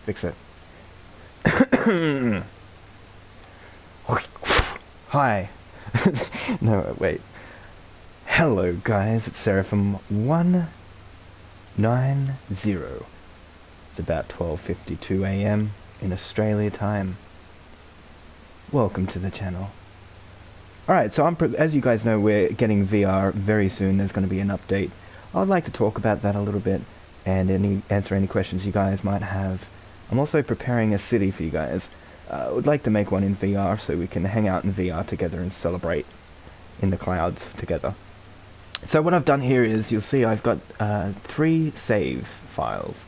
fix it. Hi. No, wait. Hello, guys. It's Seraphim 190. It's about 12:52 a.m. in Australia time. Welcome to the channel. Alright, so as you guys know, we're getting VR very soon. There's going to be an update. I'd like to talk about that a little bit and answer any questions you guys might have. I'm also preparing a city for you guys. I would like to make one in VR so we can hang out in VR together and celebrate in the clouds together. So what I've done here is, you'll see I've got 3 save files.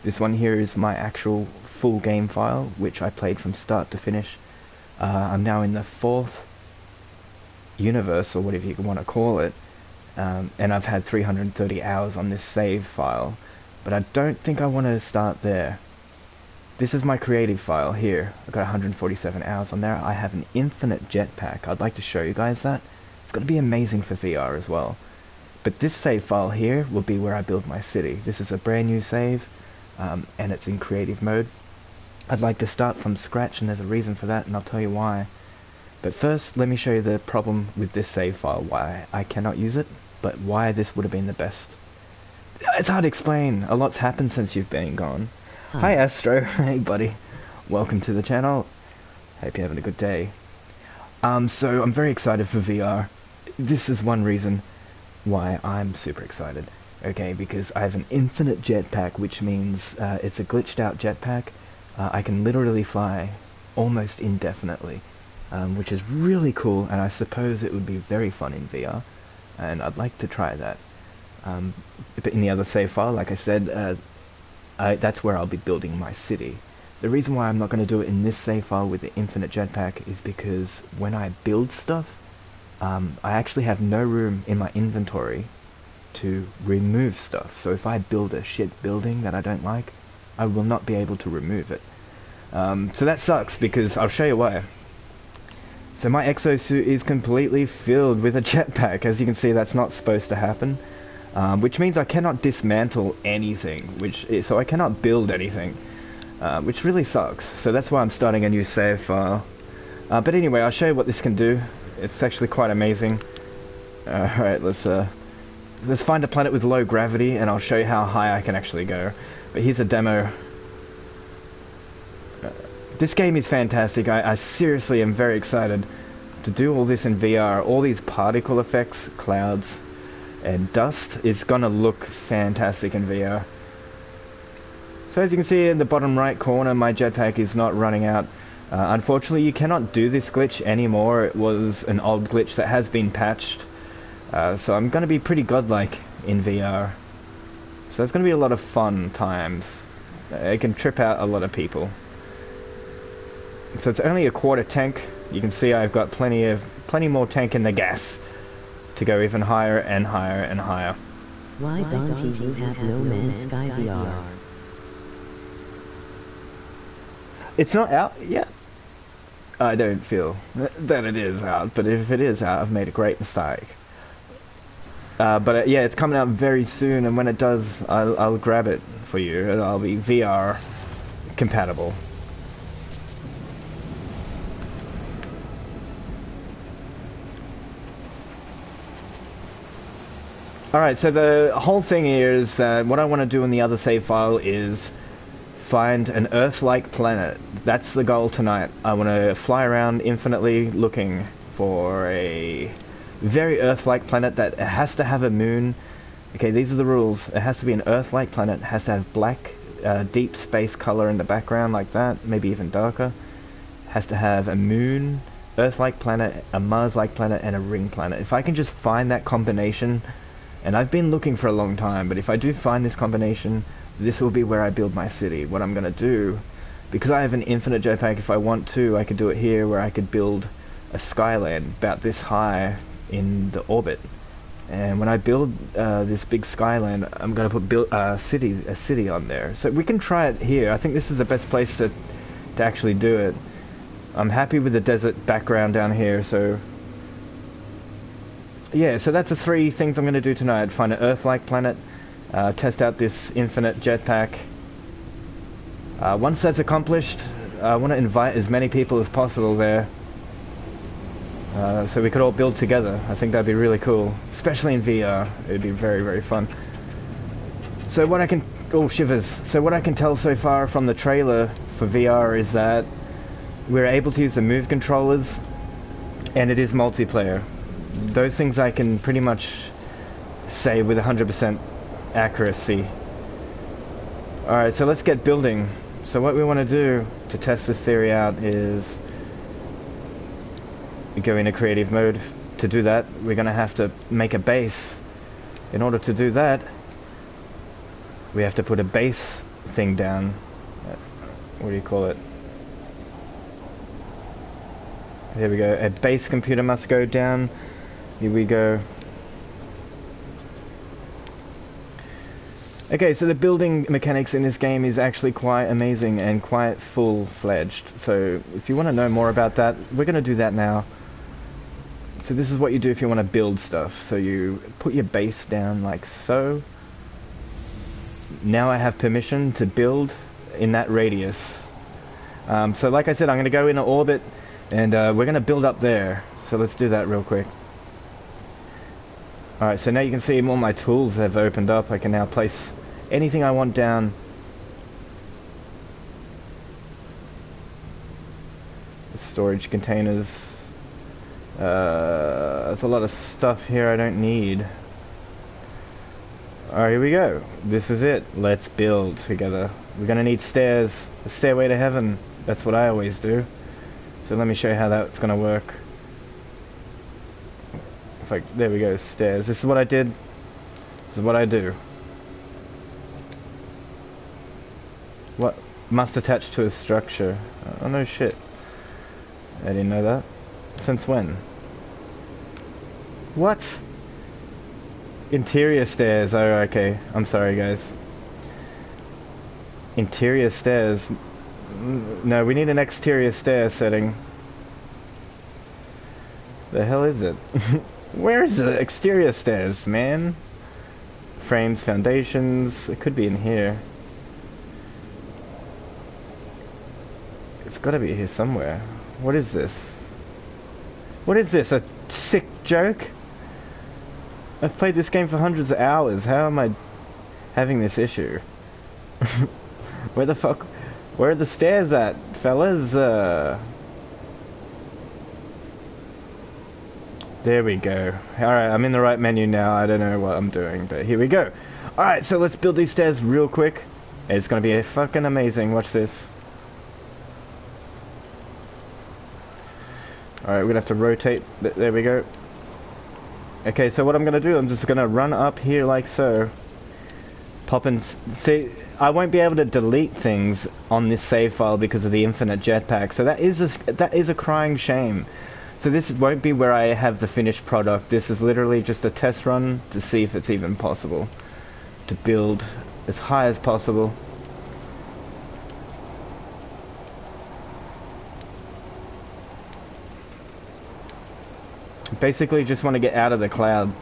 This one here is my actual full game file, which I played from start to finish. I'm now in the 4th universe, or whatever you want to call it, and I've had 330 hours on this save file, but I don't think I want to start there. This is my creative file here. I've got 147 hours on there. I have an infinite jetpack. I'd like to show you guys that. It's going to be amazing for VR as well. But this save file here will be where I build my city. This is a brand new save, and it's in creative mode. I'd like to start from scratch, and there's a reason for that, and I'll tell you why. But first, let me show you the problem with this save file, why I cannot use it, but why this would have been the best. It's hard to explain. A lot's happened since you've been gone. Hi Astro. Hey buddy. Welcome to the channel. Hope you're having a good day. So I'm very excited for VR. This is one reason why I'm super excited. Okay, because I have an infinite jetpack, which means it's a glitched out jetpack. I can literally fly almost indefinitely, which is really cool, and I suppose it would be very fun in VR, and I'd like to try that. But in the other save file, like I said, that's where I'll be building my city. The reason why I'm not going to do it in this save file with the infinite jetpack is because when I build stuff, I actually have no room in my inventory to remove stuff. So if I build a shit building that I don't like, I will not be able to remove it. So that sucks, because I'll show you why. So my exosuit is completely filled with a jetpack. As you can see, that's not supposed to happen. Which means I cannot dismantle anything, so I cannot build anything, which really sucks. So that's why I'm starting a new save file. But anyway, I'll show you what this can do. It's actually quite amazing. Alright, let's find a planet with low gravity, and I'll show you how high I can actually go. But here's a demo. This game is fantastic. I seriously am very excited to do all this in VR. All these particle effects, clouds, and dust is gonna look fantastic in VR. So as you can see in the bottom right corner, my jetpack is not running out. Unfortunately, you cannot do this glitch anymore. It was an old glitch that has been patched. So I'm gonna be pretty godlike in VR. So it's gonna be a lot of fun times. It can trip out a lot of people. So it's only a quarter tank. You can see I've got plenty more tank in the gas to go even higher and higher and higher. Why don't you have No Man's Sky VR? It's not out yet. I don't feel that it is out, but if it is out, I've made a great mistake. But yeah, it's coming out very soon, and when it does, I'll grab it for you. I'll be VR compatible. Alright, so the whole thing here is that what I want to do in the other save file is find an Earth-like planet. That's the goal tonight. I want to fly around infinitely looking for a very Earth-like planet that has to have a moon. Okay, these are the rules. It has to be an Earth-like planet. It has to have black, deep space color in the background like that, maybe even darker. It has to have a moon, Earth-like planet, a Mars-like planet, and a ring planet. If I can just find that combination, and I've been looking for a long time, but if I do find this combination, this will be where I build my city. What I'm going to do, because I have an infinite jetpack, if I want to, I could do it here, where I could build a skyland about this high in the orbit. And when I build this big skyland, I'm going to put a city on there. So we can try it here. I think this is the best place to actually do it. I'm happy with the desert background down here, so yeah, so that's the 3 things I'm going to do tonight. Find an Earth-like planet, test out this infinite jetpack, Once that's accomplished, I want to invite as many people as possible there, so we could all build together. I think that'd be really cool, especially in VR. It'd be very, very fun. So what I can... Oh, shivers. So what I can tell so far from the trailer for VR is that we're able to use the Move controllers, and it is multiplayer. Those things I can pretty much say with 100% accuracy. Alright, so let's get building. So what we want to do to test this theory out is go into creative mode. To do that, we're going to have to make a base. In order to do that, we have to put a base thing down. What do you call it? Here we go. A base computer must go down. Here we go. Okay, so the building mechanics in this game is actually quite amazing and quite full-fledged. So if you want to know more about that, we're going to do that now. So this is what you do if you want to build stuff. So you put your base down like so. Now I have permission to build in that radius. So like I said, I'm going to go into orbit, and we're going to build up there. So let's do that real quick. Alright, so now you can see all my tools have opened up. I can now place anything I want down. Storage containers. There's a lot of stuff here I don't need. Alright, here we go. This is it. Let's build together. We're gonna need stairs. A stairway to heaven. That's what I always do. So let me show you how that's gonna work. There we go, stairs. This is what I did. This is what I do. What? Must attach to a structure. Oh no shit. I didn't know that. Since when? What? Interior stairs. Oh, okay. I'm sorry, guys. Interior stairs. No, we need an exterior stair setting. The hell is it? Where is the exterior stairs, man? Frames, foundations. It could be in here. It's gotta be here somewhere. What is this? What is this? A sick joke? I've played this game for hundreds of hours. How am I having this issue? Where the fuck? Where are the stairs at, fellas? There we go. Alright, I'm in the right menu now. I don't know what I'm doing, but here we go. Alright, so let's build these stairs real quick. It's gonna be fucking amazing. Watch this. Alright, we're gonna have to rotate. There we go. Okay, so what I'm gonna do, I'm just gonna run up here like so. Pop and see. I won't be able to delete things on this save file because of the infinite jetpack. So that is a crying shame. So this won't be where I have the finished product. This is literally just a test run to see if it's even possible to build as high as possible. Basically just want to get out of the cloud.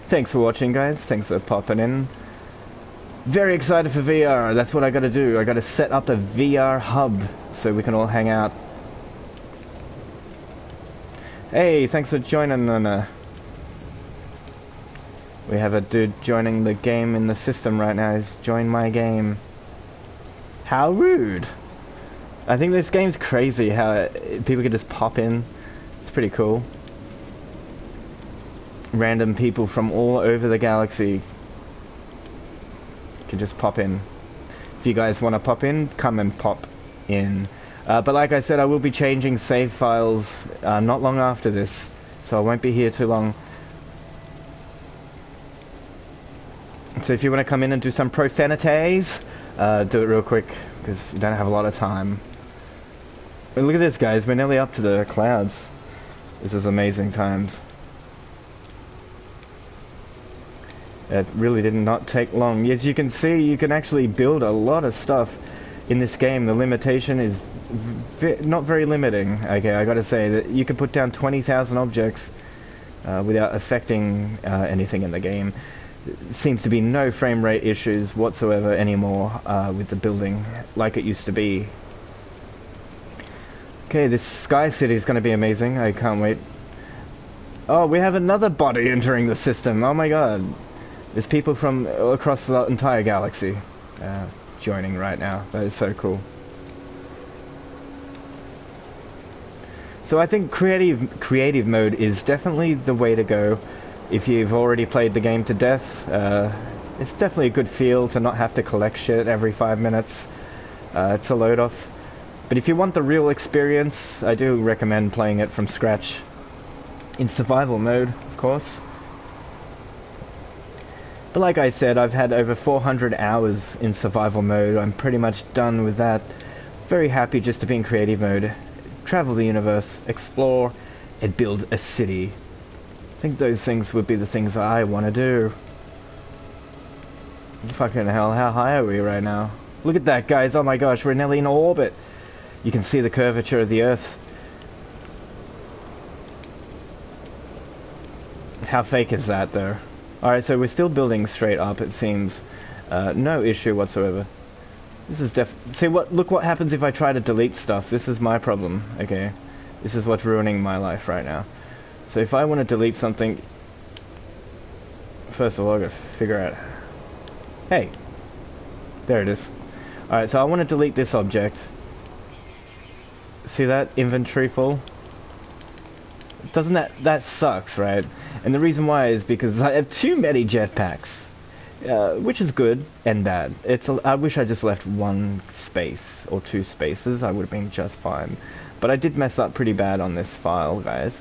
Thanks for watching, guys. Thanks for popping in. Very excited for VR. That's what I gotta do. I gotta set up a VR hub so we can all hang out. Hey, thanks for joining on we have a dude joining the game in the system right now. He's joined my game. How rude. I think this game's crazy how people can just pop in. It's pretty cool. Random people from all over the galaxy can just pop in. If you guys want to pop in, come and pop in. But like I said, I will be changing save files not long after this, so I won't be here too long. So if you want to come in and do some profanities, do it real quick, because you don't have a lot of time. But look at this, guys. We're nearly up to the clouds. This is amazing times. It really did not take long. As you can see, you can actually build a lot of stuff in this game. The limitation is not very limiting. Okay, I gotta say that you can put down 20,000 objects without affecting anything in the game. Seems to be no frame rate issues whatsoever anymore with the building like it used to be. Okay, this Sky City is going to be amazing. I can't wait. Oh, we have another body entering the system. Oh my god. There's people from across the entire galaxy joining right now. That is so cool. So I think creative mode is definitely the way to go. If you've already played the game to death, it's definitely a good feel to not have to collect shit every 5 minutes to load off. But if you want the real experience, I do recommend playing it from scratch. In survival mode, of course. But like I said, I've had over 400 hours in survival mode. I'm pretty much done with that. Very happy just to be in creative mode. Travel the universe, explore, and build a city. I think those things would be the things that I want to do. Fucking hell, how high are we right now? Look at that, guys. Oh my gosh, we're nearly in orbit. You can see the curvature of the Earth. How fake is that, though? Alright, so we're still building straight up, it seems. No issue whatsoever. This is see what? Look what happens if I try to delete stuff. This is my problem, okay? This is what's ruining my life right now. So if I want to delete something... First of all, I gotta figure out... Hey! There it is. Alright, so I want to delete this object. See that? Inventory full? Doesn't that sucks, right? And the reason why is because I have too many jetpacks. Which is good and bad. I wish I just left one space or two spaces. I would have been just fine. But I did mess up pretty bad on this file, guys.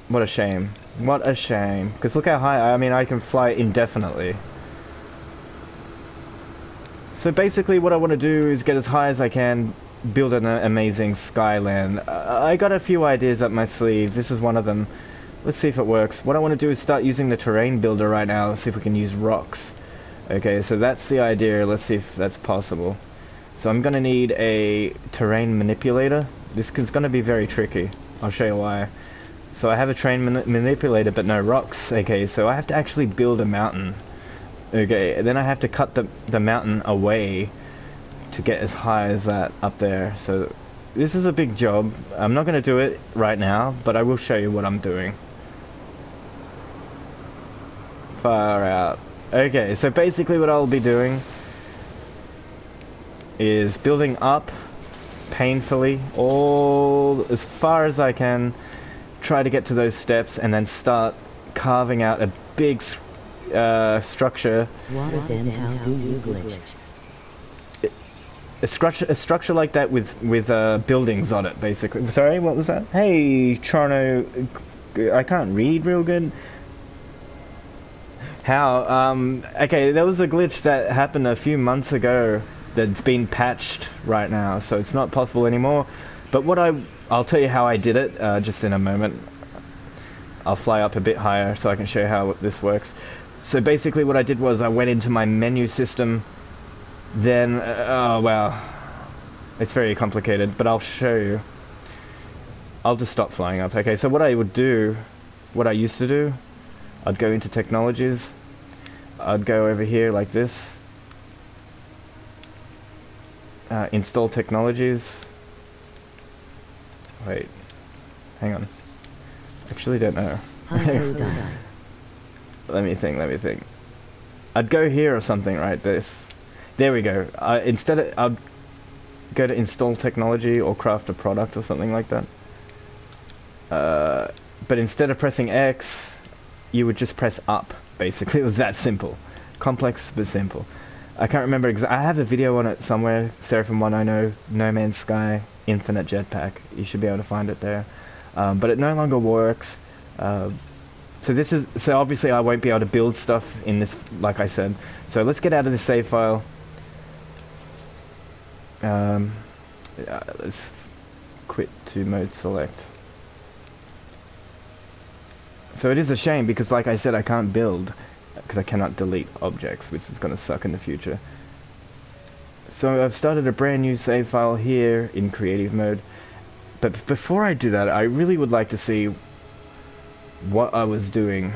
What a shame. What a shame. Because look how high, I mean, I can fly indefinitely. So basically what I want to do is get as high as I can, build an amazing skyland. I got a few ideas up my sleeve. This is one of them. Let's see if it works. What I want to do is start using the terrain builder right now, see if we can use rocks. Okay, so that's the idea. Let's see if that's possible. So I'm going to need a terrain manipulator. This is going to be very tricky. I'll show you why. So I have a terrain manipulator but no rocks. Okay, so I have to actually build a mountain. Okay, and then I have to cut the mountain away to get as high as that up there. So this is a big job. I'm not going to do it right now, but I will show you what I'm doing. Far out. Okay, so basically what I'll be doing is building up painfully all as far as I can, try to get to those steps and then start carving out a big structure. What then? How do you glitch? A structure like that with buildings on it, basically. Sorry, what was that? Hey, Charno, I can't read real good. How? Okay, there was a glitch that happened a few months ago that's been patched right now, so it's not possible anymore. But what I'll tell you how I did it just in a moment. I'll fly up a bit higher so I can show you how this works. So basically what I did was I went into my menu system, then, oh wow, it's very complicated, but I'll show you. I'll just stop flying up. Okay, so what I would do, what I used to do, I'd go into technologies, I'd go over here like this, install technologies, wait, hang on, actually don't know. Let me think. I'd go here or something, right, there we go. Instead of, I'd go to install technology or craft a product or something like that. But instead of pressing X, you would just press up, basically. It was that simple. Complex, but simple. I can't remember I have a video on it somewhere. Seraphim 190, No Man's Sky, Infinite Jetpack. You should be able to find it there. But it no longer works. So obviously I won't be able to build stuff in this, like I said. So let's get out of this save file. Let's quit to mode select. So it is a shame because, like I said, I can't build because I cannot delete objects, which is going to suck in the future. So I've started a brand new save file here in creative mode. But before I do that, I really would like to see what I was doing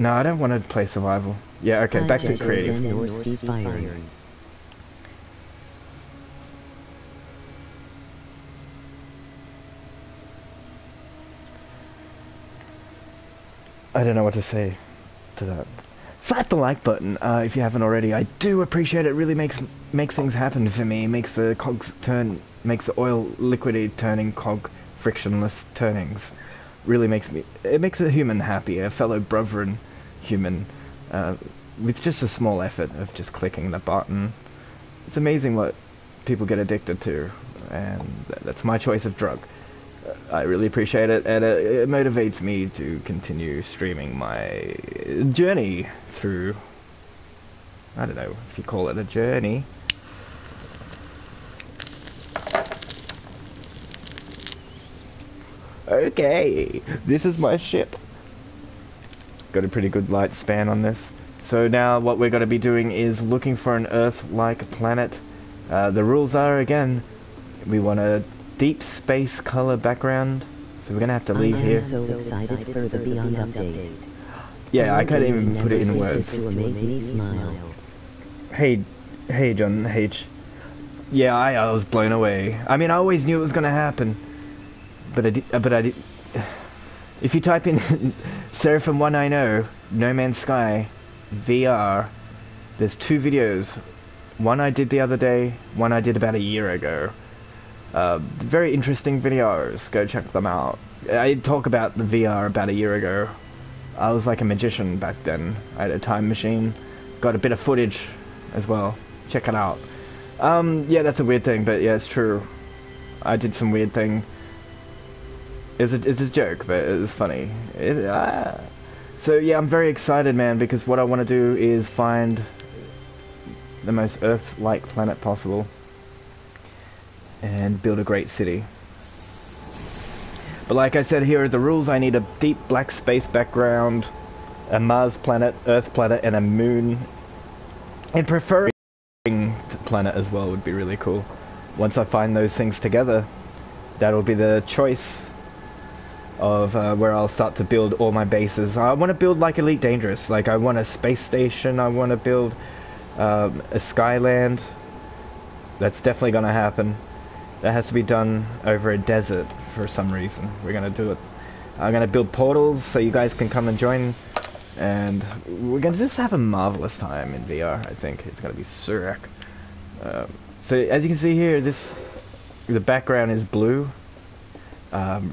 No, I don't want to play survival. Yeah, okay, back to creative. I don't know what to say to that. Slap the like button if you haven't already. I do appreciate it. It really makes things happen for me. Makes the cogs turn, makes the oil liquidy turning cog frictionless turnings. Really makes a human happy, a fellow brethren human, with just a small effort of just clicking the button. It's amazing what people get addicted to, and that's my choice of drug. I really appreciate it, and it motivates me to continue streaming my journey through, I don't know if you call it a journey. Okay, this is my ship. Got a pretty good light span on this. So now what we're going to be doing is looking for an Earth-like planet. The rules are, again, we want a deep space color background, so we're going to have to leave here. I'm so excited for the Beyond update. Yeah, I can't even put it in words. To amaze me smile. Hey John H. Yeah, I was blown away. I mean, I always knew it was going to happen. But I did. If you type in Seraphim 190 No Man's Sky VR, there's 2 videos. One I did the other day, one I did about a year ago. Very interesting videos. Go check them out. I talk about the VR about a year ago. I was like a magician back then. I had a time machine. Got a bit of footage as well. Check it out. Yeah, that's a weird thing, but yeah, it's true. I did some weird thing. It's a joke, but it was funny. So yeah, I'm very excited, man, because what I want to do is find the most Earth-like planet possible and build a great city. But like I said, here are the rules. I need a deep black space background, a Mars planet, Earth planet, and a moon. And preferring planet as well would be really cool. Once I find those things together, that'll be the choice of where I'll start to build all my bases. I want to build like Elite Dangerous. Like, I want a space station. I want to build a Skyland. That's definitely going to happen. That has to be done over a desert for some reason. We're going to do it. I'm going to build portals so you guys can come and join. And we're going to just have a marvelous time in VR, I think. It's going to be sick. So as you can see here, the background is blue.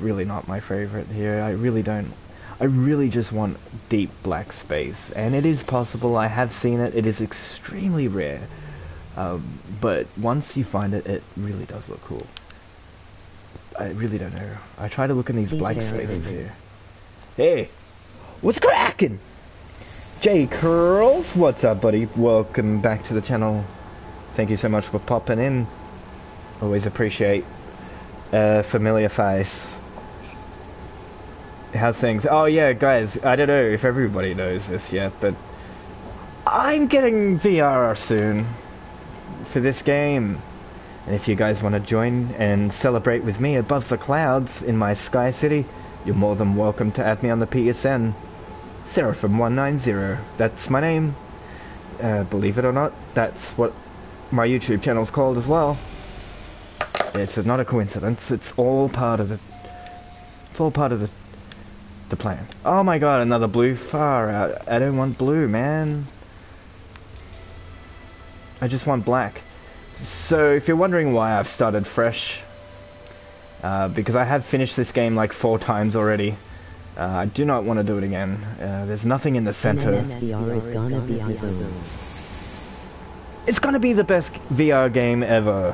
Really not my favorite here. I really just want deep black space, and it is possible. I have seen it. It is extremely rare, but once you find it, it really does look cool. I really don't know. I try to look in these black spaces here. Hey, what's cracking? J Curls, what's up, buddy? Welcome back to the channel. Thank you so much for popping in. Always appreciate familiar face. How's things? Oh yeah, guys, I don't know if everybody knows this yet, but I'm getting VR soon for this game. And if you guys want to join and celebrate with me above the clouds in my Sky City, you're more than welcome to add me on the PSN. Seraphim 190. That's my name. Believe it or not, that's what my YouTube channel's called as well. It's not a coincidence. It's all part of the. It's all part of the plan. Oh my god, another blue. Far out. I don't want blue, man. I just want black. So if you're wondering why I've started fresh, because I have finished this game like 4 times already. I do not want to do it again. There's nothing in the center. PSVR is gonna be awesome. It's gonna be the best VR game ever.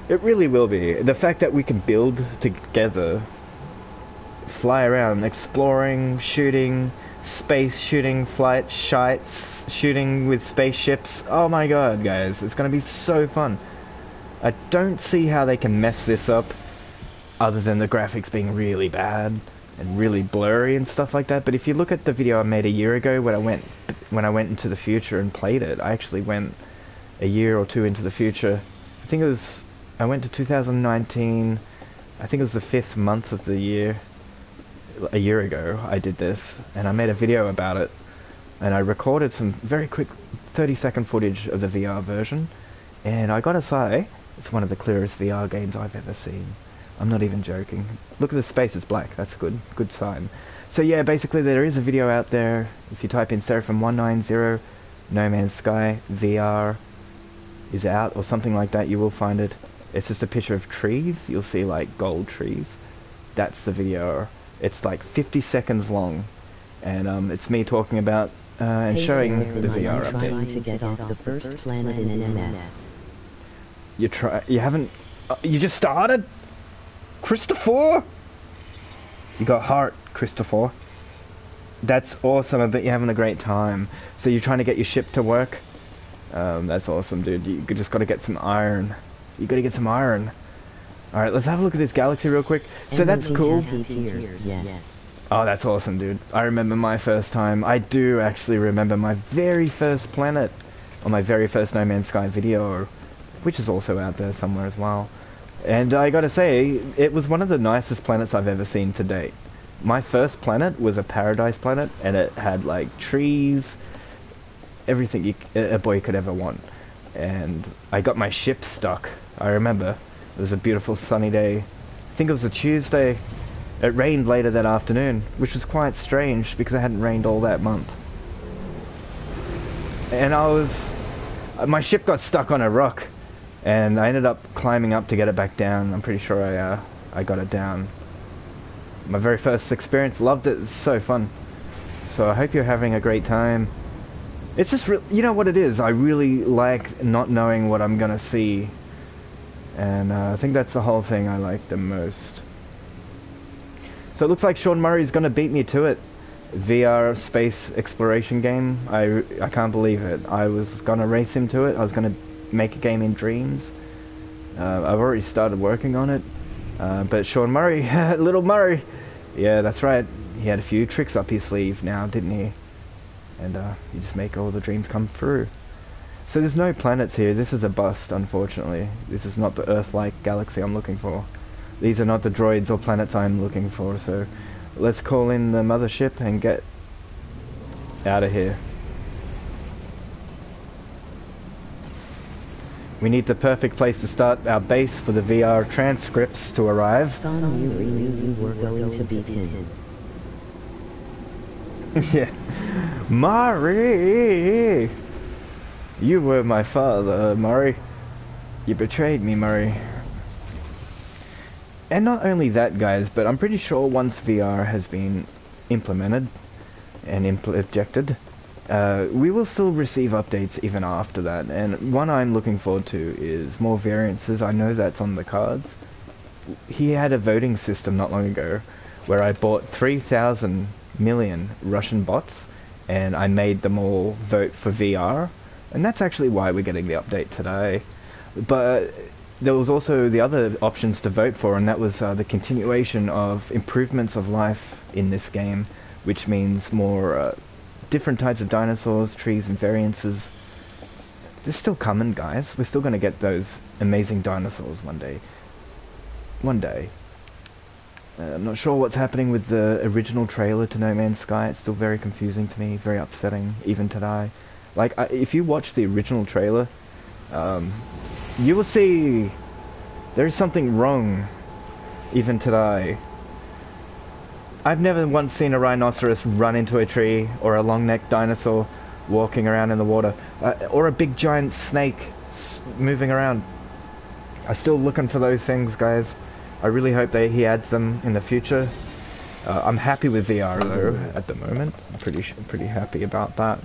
It really will be. The fact that we can build together, fly around, exploring, shooting, space shooting, flight, shites, shooting with spaceships. Oh my god, guys, it's gonna be so fun. I don't see how they can mess this up, other than the graphics being really bad and really blurry and stuff like that. But if you look at the video I made a year ago when I went into the future and played it, I actually went a year or 2 into the future. I went to 2019, I think it was the 5th month of the year. a year ago I did this, and I made a video about it, and I recorded some very quick 30-second footage of the VR version, and I gotta say, it's one of the clearest VR games I've ever seen. I'm not even joking. Look at the space, it's black. That's good sign. So yeah, basically there is a video out there. If you type in Seraphim 190 No Man's Sky VR is out or something like that, you will find it. It's just a picture of trees. You'll see like gold trees. That's the video. It's like 50 seconds long, and it's me talking about and showing the VR update. Trying to get off the first planet in an MS. You haven't. You just started, Christopher. You got heart, Christopher. That's awesome. I bet you're having a great time. So you're trying to get your ship to work. That's awesome, dude. You just got to get some iron. You got to get some iron. All right, let's have a look at this galaxy real quick. So that's cool. Yes. Oh, that's awesome, dude. I remember my first time. I do actually remember my very first planet on my very first No Man's Sky video, which is also out there somewhere as well. And I gotta say, it was one of the nicest planets I've ever seen to date. My first planet was a paradise planet, and it had like trees, everything a boy could ever want. And I got my ship stuck. I remember it was a beautiful sunny day. I think it was a Tuesday. It rained later that afternoon, which was quite strange because it hadn't rained all that month. And my ship got stuck on a rock, and I ended up climbing up to get it back down. I'm pretty sure I got it down. My very first experience, loved it. It's so fun. So I hope you're having a great time. It's just, you know what it is? I really like not knowing what I'm gonna see, and I think that's the whole thing I like the most. So it looks like Sean Murray's gonna beat me to it. VR space exploration game. I can't believe it. I was gonna race him to it. I was gonna make a game in dreams. I've already started working on it. But Sean Murray, little Murray, yeah, that's right. He had a few tricks up his sleeve now, didn't he? And you just make all the dreams come through. So there's no planets here. This is a bust, unfortunately. This is not the Earth-like galaxy I'm looking for. These are not the droids or planets I'm looking for, so let's call in the mothership and get out of here. We need the perfect place to start our base for the VR transcripts to arrive. Son, you really knew you were going to beat him. Yeah. Murray! You were my father, Murray. You betrayed me, Murray. And not only that, guys, but I'm pretty sure once VR has been implemented and injected, we will still receive updates even after that. And one I'm looking forward to is more variances. I know that's on the cards. He had a voting system not long ago where I bought 3,000 million Russian bots, and I made them all vote for VR. And that's actually why we're getting the update today. But there was also the other options to vote for, and that was the continuation of improvements of life in this game, which means more different types of dinosaurs, trees, and variances. They're still coming, guys. We're still going to get those amazing dinosaurs one day. One day. I'm not sure what's happening with the original trailer to No Man's Sky. It's still very confusing to me, very upsetting, even today. Like, if you watch the original trailer, you will see there is something wrong, even today. I've never once seen a rhinoceros run into a tree, or a long-necked dinosaur walking around in the water, or a big giant snake moving around. I'm still looking for those things, guys. I really hope he adds them in the future. I'm happy with VR though at the moment. I'm pretty happy about that.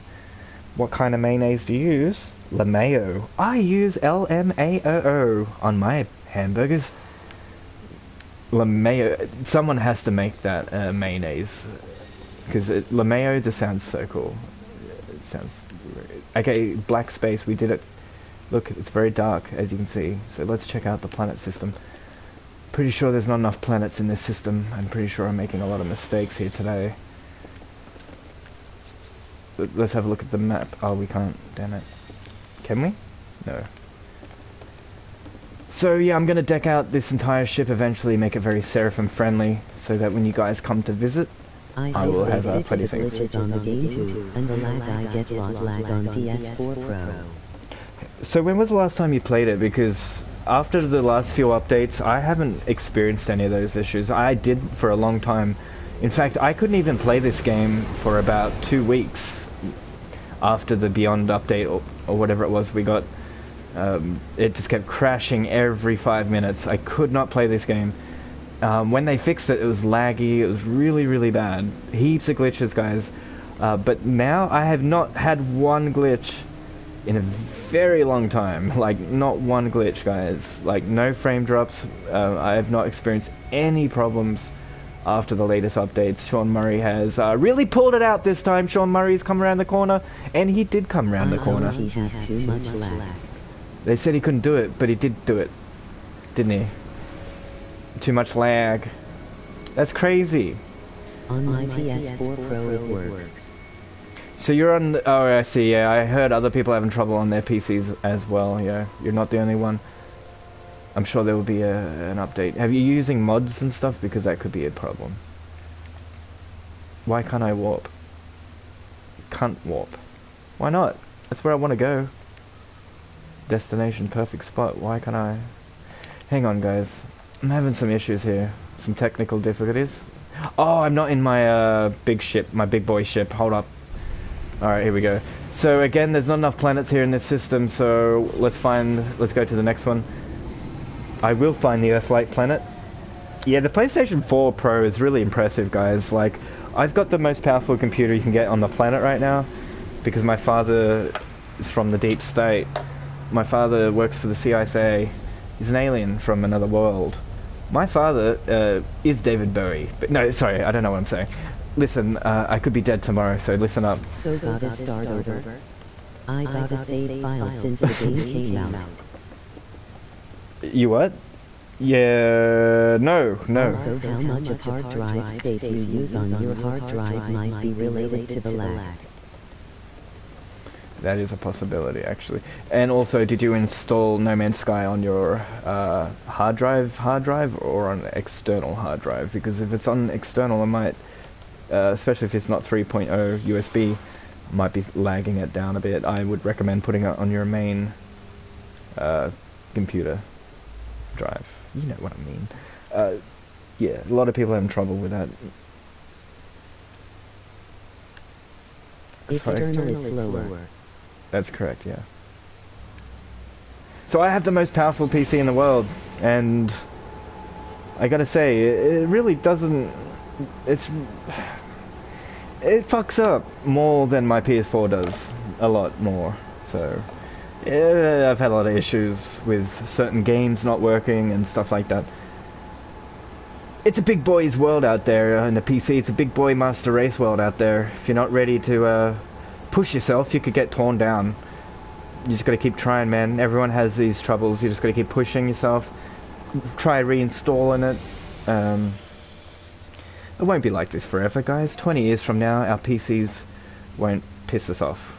What kind of mayonnaise do you use? LMAO. I use LMAO on my hamburgers. LMAO. Someone has to make that mayonnaise, because LMAO just sounds so cool. It sounds okay. Black space. We did it. Look, it's very dark, as you can see. So let's check out the planet system. Pretty sure there's not enough planets in this system. I'm pretty sure I'm making a lot of mistakes here today. Let's have a look at the map. Oh, we can't. Damn it. Can we? No. So yeah, I'm gonna deck out this entire ship eventually, make it very Seraphim friendly. so that when you guys come to visit, I will have plenty of things. Glitches on the game too, and the lag I get lag on PS4 Pro. So when was the last time you played it? Because after the last few updates, I haven't experienced any of those issues. I did for a long time. In fact, I couldn't even play this game for about 2 weeks after the Beyond update or whatever it was we got. It just kept crashing every 5 minutes. I could not play this game. When they fixed it, it was laggy. It was really, really bad. Heaps of glitches, guys. But now I have not had one glitch in a very long time. Like, not one glitch, guys. Like, no frame drops. I have not experienced any problems after the latest updates. Sean Murray has really pulled it out this time. Sean Murray's come around the corner, and he did come around the corner. Too much lag. They said he couldn't do it, but he did do it, didn't he? Too much lag. That's crazy. On my PS4 Pro it works. So you're on the, oh, I see, yeah, I heard other people having trouble on their PCs as well, yeah. You're not the only one. I'm sure there will be an update. Have you using mods and stuff? Because that could be a problem. Why can't I warp? Can't warp. Why not? That's where I want to go. Destination, perfect spot. Why can't I? Hang on, guys. I'm having some issues here. Some technical difficulties. Oh, I'm not in my big ship, my big boy ship. Hold up. Alright, here we go. So again, there's not enough planets here in this system, so let's go to the next one. I will find the Earth-like planet. Yeah, the PlayStation 4 Pro is really impressive, guys. Like, I've got the most powerful computer you can get on the planet right now, because my father is from the deep state. My father works for the CIA. He's an alien from another world. My father is David Bowie. But no, sorry, I don't know what I'm saying. Listen, I could be dead tomorrow, so listen up. So gotta start over. I got a save file since the game came out. You what? Yeah, no. Also, how much of hard drive space you use on your hard drive might be related to the lag. That is a possibility, actually. And also, did you install No Man's Sky on your hard drive, or on an external hard drive? Because if it's on external, it might, especially if it's not 3.0 USB, might be lagging it down a bit. I would recommend putting it on your main computer drive. You know what I mean. Yeah, a lot of people are having trouble with that. External is slower. That's correct, yeah. So I have the most powerful PC in the world, and I gotta say, it really doesn't... it fucks up more than my PS4 does. A lot more, so... yeah, I've had a lot of issues with certain games not working and stuff like that. It's a big boy's world out there in the PC. It's a big boy Master Race world out there. If you're not ready to push yourself, you could get torn down. You just gotta keep trying, man. Everyone has these troubles. You just gotta keep pushing yourself. Try reinstalling it. It won't be like this forever, guys. 20 years from now, our PCs won't piss us off.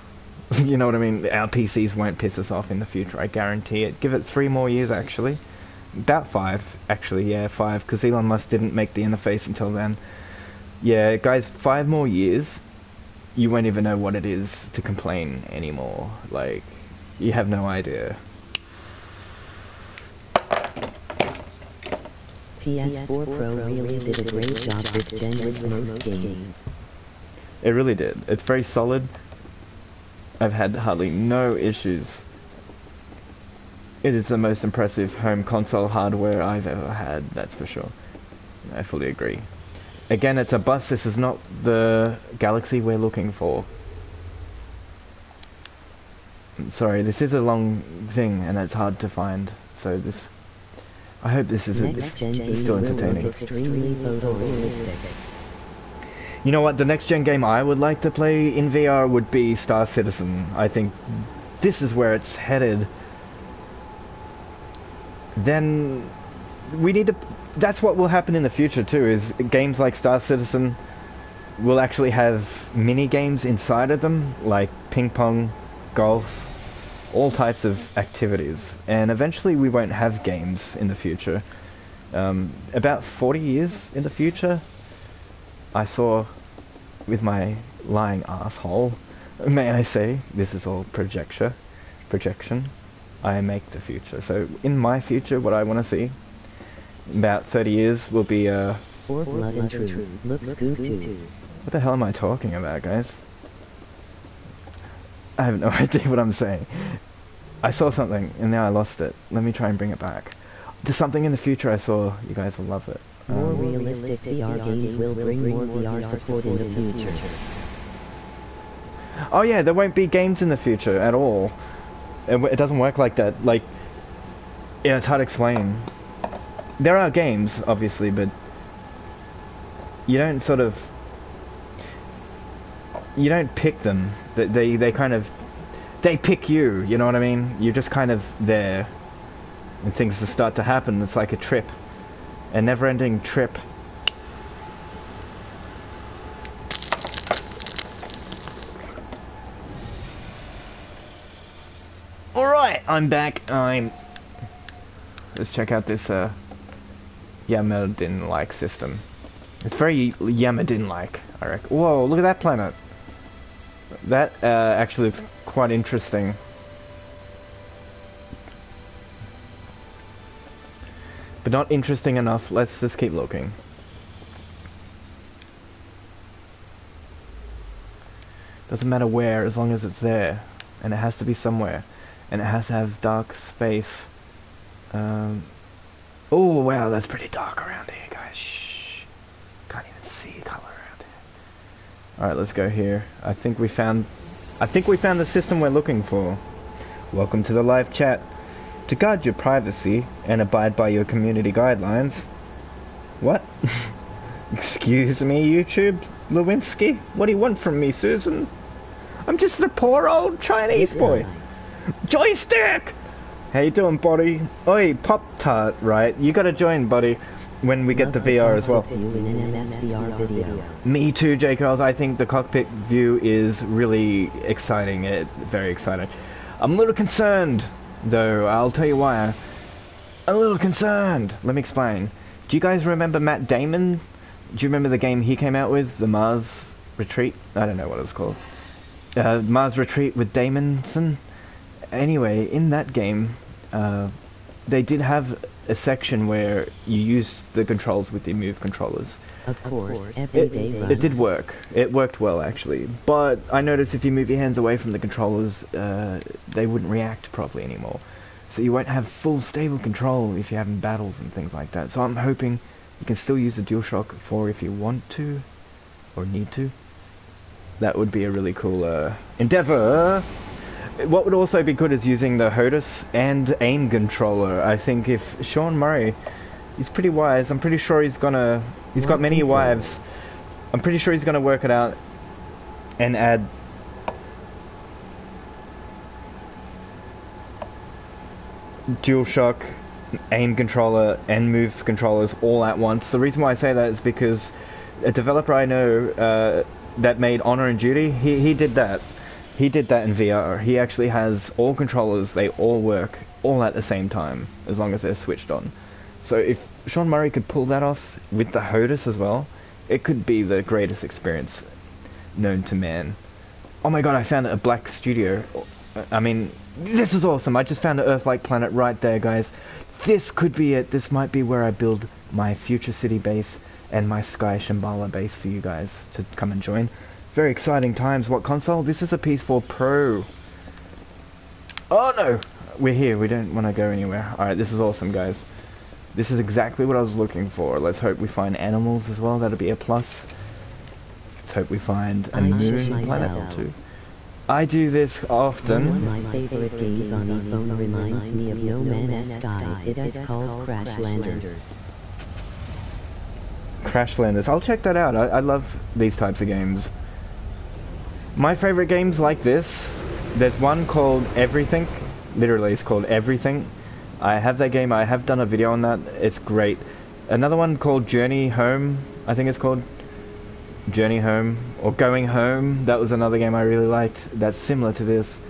You know what I mean? Our PCs won't piss us off in the future, I guarantee it. Give it 3 more years, actually. About 5, actually, yeah, 5, because Elon Musk didn't make the interface until then. Yeah, guys, 5 more years, you won't even know what it is to complain anymore. Like, you have no idea. PS4 Pro really did a great job this gen with most games. It really did. It's very solid. I've had hardly no issues. It is the most impressive home console hardware I've ever had, that's for sure. I fully agree. Again, it's a bus. This is not the Galaxy we're looking for. I'm sorry, this is a long thing and it's hard to find. So this... I hope this is still entertaining. Extremely photorealistic. You know what, the next gen game I would like to play in VR would be Star Citizen. I think this is where it's headed. Then we need to... that's what will happen in the future too, is games like Star Citizen will actually have mini games inside of them, like ping pong, golf, all types of activities. And eventually we won't have games in the future. About 40 years in the future, I saw, with my lying asshole, may I say, this is all projection, I make the future. So in my future, what I want to see, about 30 years, will be For blood and truth, looks good too. what the hell am I talking about, guys? I have no idea what I'm saying. I saw something, and now I lost it. Let me try and bring it back. There's something in the future I saw. You guys will love it. More realistic VR games will bring more VR support in the future. Oh yeah, there won't be games in the future at all. It doesn't work like that. Like, yeah, it's hard to explain. There are games, obviously, but you don't sort of... You don't pick them. They kind of... They pick you, you know what I mean? You're just kind of there. And things just start to happen. It's like a trip. A never-ending trip. Alright, I'm back. Let's check out this Yamadin-like system. It's very Yamadin-like, I reckon. Whoa, look at that planet. That actually looks quite interesting. But not interesting enough. Let's just keep looking. Doesn't matter where, as long as it's there. And it has to be somewhere. And it has to have dark space. Oh wow, that's pretty dark around here, guys. Shh. Can't even see color around here. Alright, let's go here. I think we found the system we're looking for. Welcome to the live chat. To guard your privacy and abide by your community guidelines. What? Excuse me, YouTube, Lewinsky? What do you want from me, Susan? I'm just a poor old Chinese boy. Joystick! How you doing, buddy? Oi, Pop-Tart, right? You gotta join, buddy, when we get the VR as well. Me too, J. Curls. I think the cockpit view is really exciting. Very exciting. I'm a little concerned, though. I'll tell you why. A little concerned. Let me explain. Do you guys remember Matt Damon? Do you remember the game he came out with? The Mars Retreat? I don't know what it was called. Mars Retreat with Damonson? Anyway, in that game, they did have a section where you used the controls with the Move controllers. Of course, it did work. It worked well, actually. But I noticed if you move your hands away from the controllers, they wouldn't react properly anymore. So you won't have full stable control if you're having battles and things like that. So I'm hoping you can still use the DualShock 4 if you want to, or need to. That would be a really cool endeavor. What would also be good is using the HOTAS and aim controller. I think if Sean Murray, he's pretty wise. I'm pretty sure he's got many wives. I'm pretty sure he's gonna work it out and add DualShock, aim controller, and move controllers all at once. The reason why I say that is because a developer I know that made Honor and Duty, he did that. He did that in VR. He actually has all controllers, they all work, all at the same time, as long as they're switched on. So if Sean Murray could pull that off with the HOTAS as well, it could be the greatest experience known to man. Oh my god, I found a black studio. I mean, this is awesome. I just found an Earth-like planet right there, guys. This could be it. This might be where I build my future city base and my Sky Shambhala base for you guys to come and join. Very exciting times. What console? This is a PS4 Pro. Oh no! We're here. We don't want to go anywhere. Alright, this is awesome, guys. This is exactly what I was looking for. Let's hope we find animals as well. That'll be a plus. Let's hope we find a moon planet too. I do this often. One of my favorite games on the phone reminds me of No Man's Sky. It is called Crashlanders. Crashlanders. I'll check that out. I love these types of games. My favorite games like this, there's one called Everything. Literally, it's called Everything. I have that game. I have done a video on that. It's great. Another one called Journey Home. I think it's called Journey Home or Going Home. That was another game I really liked. That's similar to this.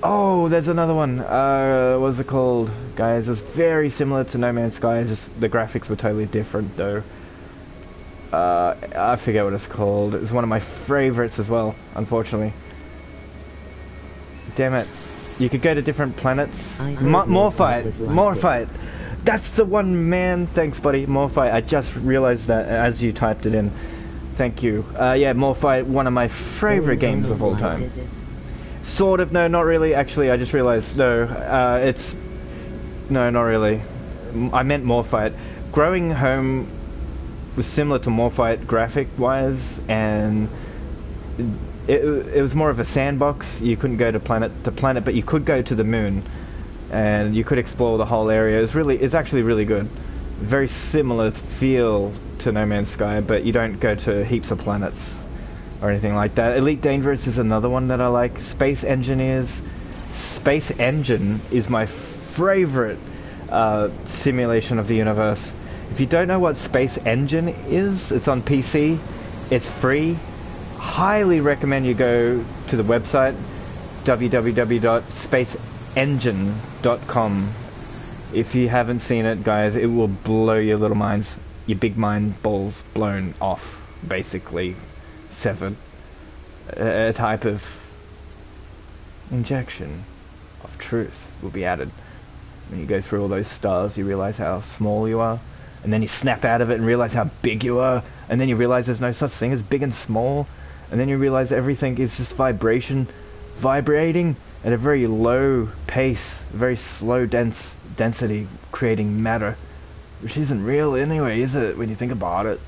Oh, there's another one. What's it called? Guys, it's very similar to No Man's Sky, just the graphics were totally different though. I forget what it's called. It was one of my favorites as well, unfortunately. Damn it. You could go to different planets. Morphite. That's the one, man. Thanks, buddy. Morphite. I just realized that as you typed it in. Thank you. Yeah, Morphite, one of my favorite games of all time. Sort of. No, not really. Actually, I just realized. No, it's... No, not really. I meant Morphite. Growing Home was similar to Morphite graphic-wise, and it was more of a sandbox. You couldn't go to planet to planet, but you could go to the moon, and you could explore the whole area. It's actually really good. Very similar feel to No Man's Sky, but you don't go to heaps of planets or anything like that. Elite Dangerous is another one that I like. Space Engineers. Space Engine is my favorite simulation of the universe. If you don't know what Space Engine is, it's on PC. It's free. Highly recommend you go to the website www.spaceengine.com. If you haven't seen it, guys, it will blow your little minds, your big mind balls blown off, basically severed. A type of injection of truth will be added. When you go through all those stars, you realize how small you are, and then you snap out of it and realize how big you are, and then you realize there's no such thing as big and small, and then you realize everything is just vibrating at a very low pace, very slow density, creating matter, which isn't real anyway, is it, when you think about it?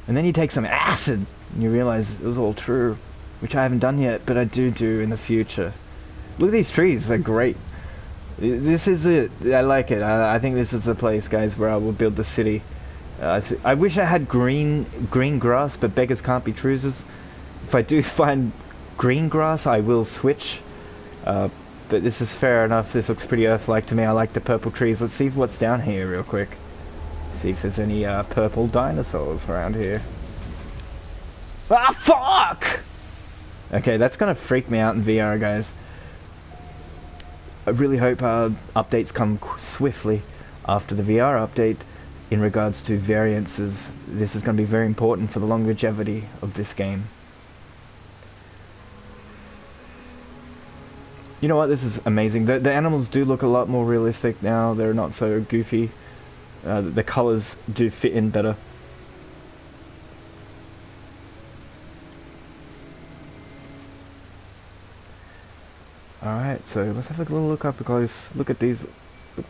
And then you take some acid and you realize it was all true, which I haven't done yet, but I do in the future. Look at these trees, they're great. This is it. I like it. I think this is the place, guys, where I will build the city. I wish I had green grass, but beggars can't be choosers. If I do find green grass, I will switch. But this is fair enough. This looks pretty Earth-like to me. I like the purple trees. Let's see what's down here real quick. See if there's any purple dinosaurs around here. Ah, fuck! Okay, that's gonna freak me out in VR, guys. I really hope updates come swiftly after the VR update in regards to variances. This is going to be very important for the longevity of this game. You know what? This is amazing. The animals do look a lot more realistic now. They're not so goofy. The colors do fit in better. Alright, so let's have a little look up close. Look at these.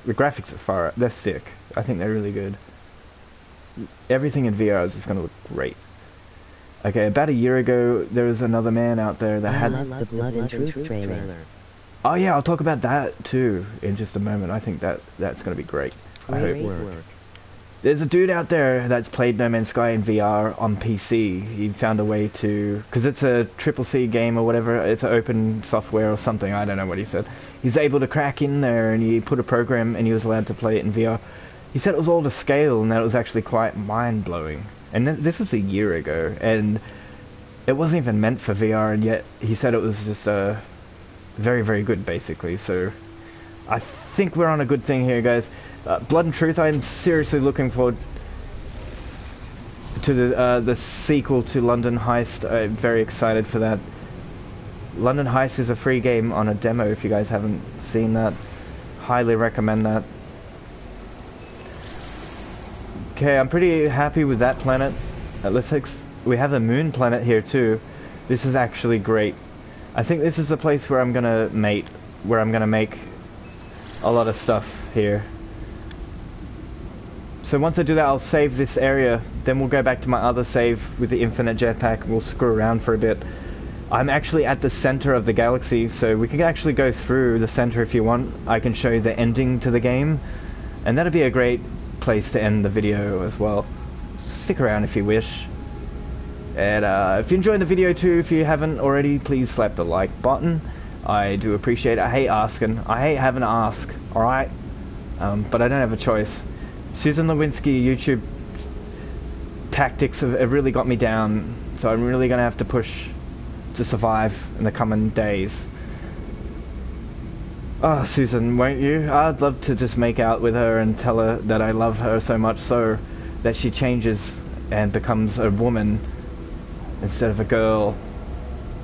The graphics are far. They're sick. I think they're really good. Everything in VR is just going to look great. Okay, about a year ago, there was another man out there that had... the Blood and Truth trailer. Oh yeah, I'll talk about that too in just a moment. I think that's going to be great. I hope. There's a dude out there that's played No Man's Sky in VR on PC. He found a way to... Because it's a CCC game or whatever. It's an open software or something. I don't know what he said. He's able to crack in there and he put a program and he was allowed to play it in VR. He said it was all to scale and that it was actually quite mind-blowing. And this was a year ago. And it wasn't even meant for VR, and yet he said it was just very, very good, basically. So I think we're on a good thing here, guys. Blood and Truth, I'm seriously looking forward to the sequel to London Heist. I'm very excited for that. London Heist is a free game on a demo if you guys haven't seen that. Highly recommend that. Okay, I'm pretty happy with that planet. We have a moon planet here too. This is actually great. I think this is the place where I'm gonna mate, where I'm gonna make a lot of stuff here. So once I do that, I'll save this area, then we'll go back to my other save with the infinite jetpack, and we'll screw around for a bit. I'm actually at the center of the galaxy, so we can actually go through the center if you want. I can show you the ending to the game, and that'd be a great place to end the video as well. Stick around if you wish. And if you enjoyed the video too, if you haven't already, please slap the like button. I do appreciate it. I hate asking. I hate having to ask, alright? But I don't have a choice. Susan Lewinsky YouTube tactics have really got me down, so I'm really going to have to push to survive in the coming days. Oh, Susan, won't you? I'd love to just make out with her and tell her that I love her so much so that she changes and becomes a woman instead of a girl,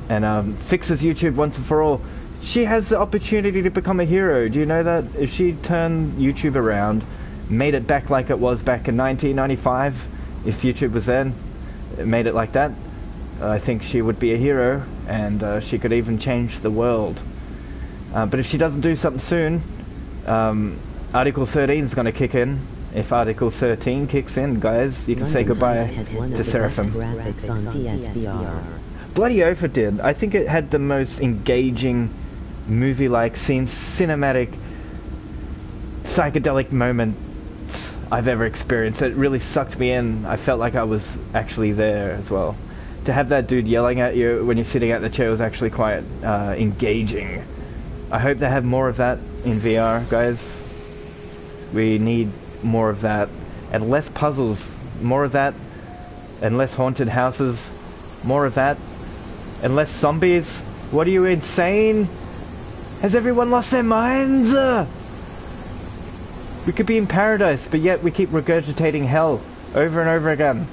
and fixes YouTube once and for all. She has the opportunity to become a hero. Do you know that? If she turned YouTube around, made it back like it was back in 1995, if YouTube was then, made it like that, I think she would be a hero, and she could even change the world. But if she doesn't do something soon, Article 13 is going to kick in. If Article 13 kicks in, guys, you can say goodbye to Seraphim. Graphics on PSVR. Bloody oath it did. I think it had the most engaging, movie-like, cinematic, psychedelic moments I've ever experienced. It really sucked me in. I felt like I was actually there as well. To have that dude yelling at you when you're sitting at the chair was actually quite engaging. I hope they have more of that in VR, guys. We need more of that. And less puzzles. More of that. And less haunted houses. More of that. And less zombies. What are you, insane? Has everyone lost their minds? We could be in paradise, but yet we keep regurgitating hell over and over again.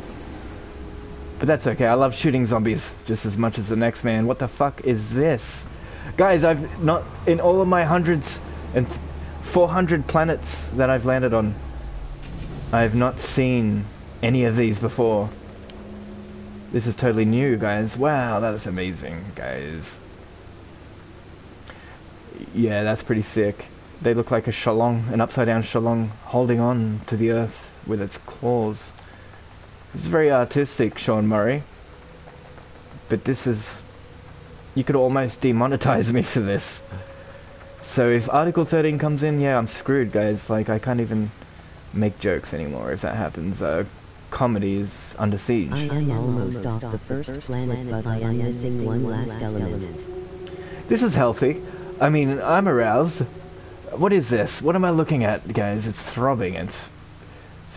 But that's okay. I love shooting zombies just as much as the next man. What the fuck is this? Guys, I've not, in all of my hundreds and 400 planets that I've landed on, I've not seen any of these before. This is totally new, guys. Wow, that's amazing, guys. Yeah, that's pretty sick. They look like a shalong, an upside down shalong, holding on to the earth with its claws. This is very artistic, Sean Murray. But this is... You could almost demonetize me for this. So if Article 13 comes in, yeah, I'm screwed, guys. Like, I can't even make jokes anymore if that happens. Comedy is under siege. I am almost off the first planet, but I am missing one last element. This is healthy. I mean, I'm aroused. What is this? What am I looking at, guys? It's throbbing. It's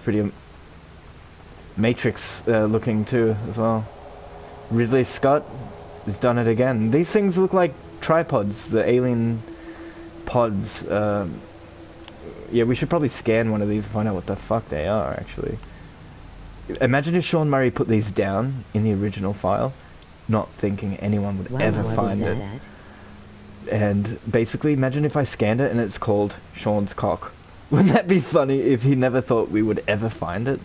pretty Matrix looking too, as well. Ridley Scott has done it again. These things look like tripods, the alien pods. Yeah, we should probably scan one of these and find out what the fuck they are, actually. Imagine if Sean Murray put these down in the original file, not thinking anyone would ever find it. And basically, imagine if I scanned it and it's called Sean's cock. Wouldn't that be funny if he never thought we would ever find it,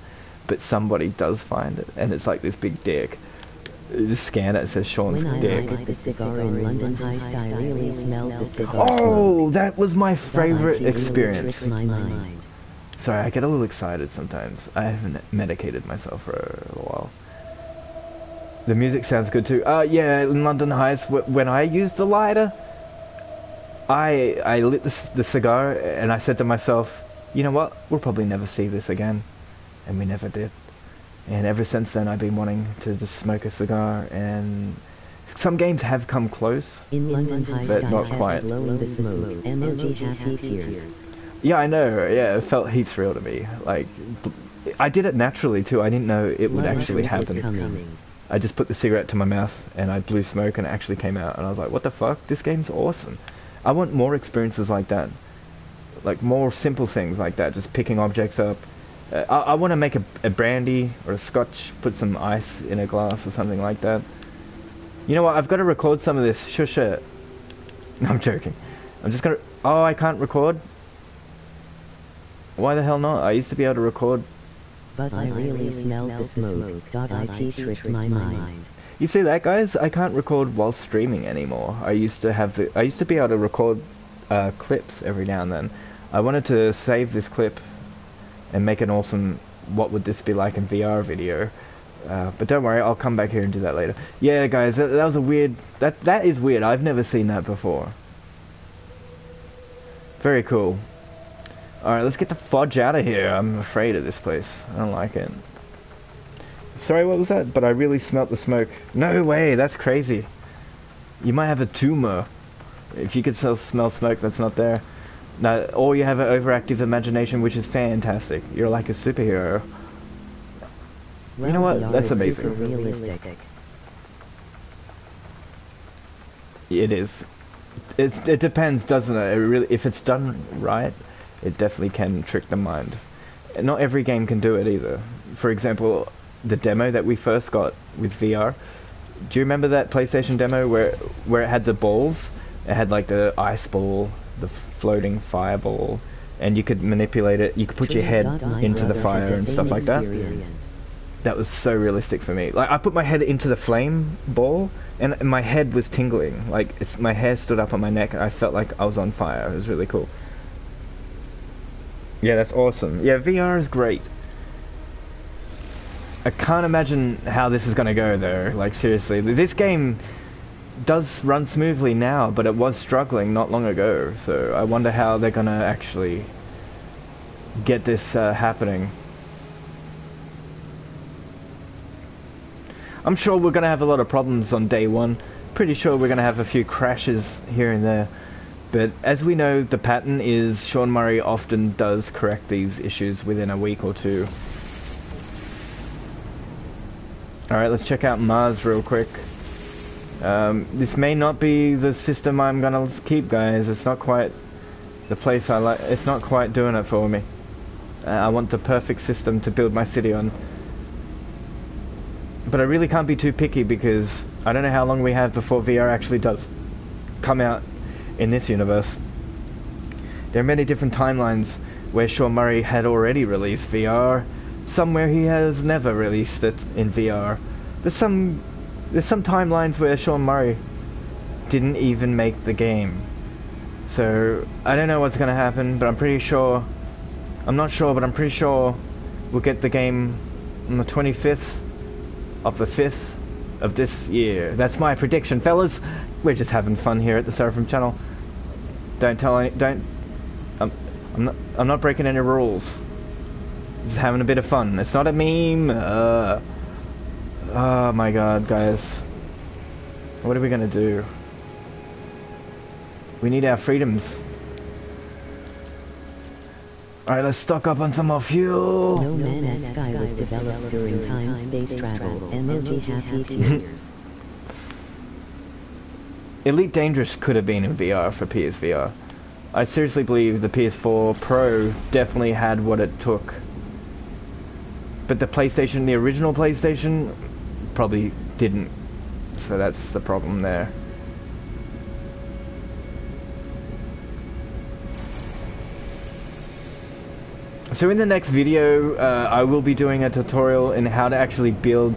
but somebody does find it, and it's like this big dick. You just scan it, it says Sean's dick. When I the cigar in London Heist, I really smelled the cigar. Oh, that was my favorite experience. My mind. Sorry, I get a little excited sometimes. I haven't medicated myself for a little while. The music sounds good too. Yeah, in London Heist, when I used the lighter, I lit the cigar, and I said to myself, you know what, we'll probably never see this again. And we never did. And ever since then, I've been wanting to just smoke a cigar, and some games have come close, in London Heist, but not quite. Blowing the smoke. Emoji happy tears. Yeah, I know, yeah, it felt heaps real to me. Like, I did it naturally too, I didn't know it would actually happen. I just put the cigarette to my mouth, and I blew smoke, and it actually came out, and I was like, what the fuck, this game's awesome. I want more experiences like that. Like, more simple things like that, just picking objects up. I want to make a brandy or a scotch, put some ice in a glass or something like that. You know what, I've got to record some of this. Shush it. No, I'm joking. I'm just going to... Oh, I can't record? Why the hell not? I used to be able to record. But I really smelled the smoke. .it tricked my mind. You see that, guys? I can't record while streaming anymore. I used to be able to record clips every now and then. I wanted to save this clip and make an awesome what would this be like in VR video. But don't worry, I'll come back here and do that later. Yeah, guys, that was a weird... That is weird. I've never seen that before. Very cool. Alright, let's get the fudge out of here. I'm afraid of this place. I don't like it. Sorry, what was that? But I really smelt the smoke. No way, that's crazy. You might have a tumor if you could smell smoke that's not there. No, or you have an overactive imagination, which is fantastic. You're like a superhero. Well, you know what? That's amazing. Realistic. It is. It depends, doesn't it? It really, if it's done right, it definitely can trick the mind. Not every game can do it either. For example, the demo that we first got with VR. Do you remember that PlayStation demo where it had the balls? It had like the ice ball, the floating fireball, and you could manipulate it. You could put your head into the fire and stuff like that. That was so realistic for me. Like, I put my head into the flame ball, and my head was tingling. Like, my hair stood up on my neck, and I felt like I was on fire. It was really cool. Yeah, that's awesome. Yeah, VR is great. I can't imagine how this is going to go, though. Like, seriously. This game does run smoothly now, but it was struggling not long ago. So I wonder how they're going to actually get this happening. I'm sure we're going to have a lot of problems on day one. Pretty sure we're going to have a few crashes here and there. But as we know, the pattern is Sean Murray often does correct these issues within a week or two. Alright, let's check out Mars real quick. This may not be the system I'm going to keep, guys. It's not quite the place I like. It's not quite doing it for me. I want the perfect system to build my city on. But I really can't be too picky because I don't know how long we have before VR actually does come out in this universe. There are many different timelines where Sean Murray had already released VR, some where he has never released it in VR. There's some timelines where Sean Murray didn't even make the game. So I don't know what's going to happen, but I'm pretty sure, I'm not sure, but I'm pretty sure we'll get the game on the 25th of the 5th of this year. That's my prediction, fellas. We're just having fun here at the Seraphim Channel. I'm not breaking any rules. Just having a bit of fun. It's not a meme. Oh my god, guys. What are we gonna do? We need our freedoms. Alright, let's stock up on some more fuel. No Man's Sky was developed during time-space travel. MLG happy tears. Elite Dangerous could have been in VR for PSVR. I seriously believe the PS4 Pro definitely had what it took. But the PlayStation, the original PlayStation, probably didn't. So that's the problem there. So in the next video, I will be doing a tutorial in how to actually build.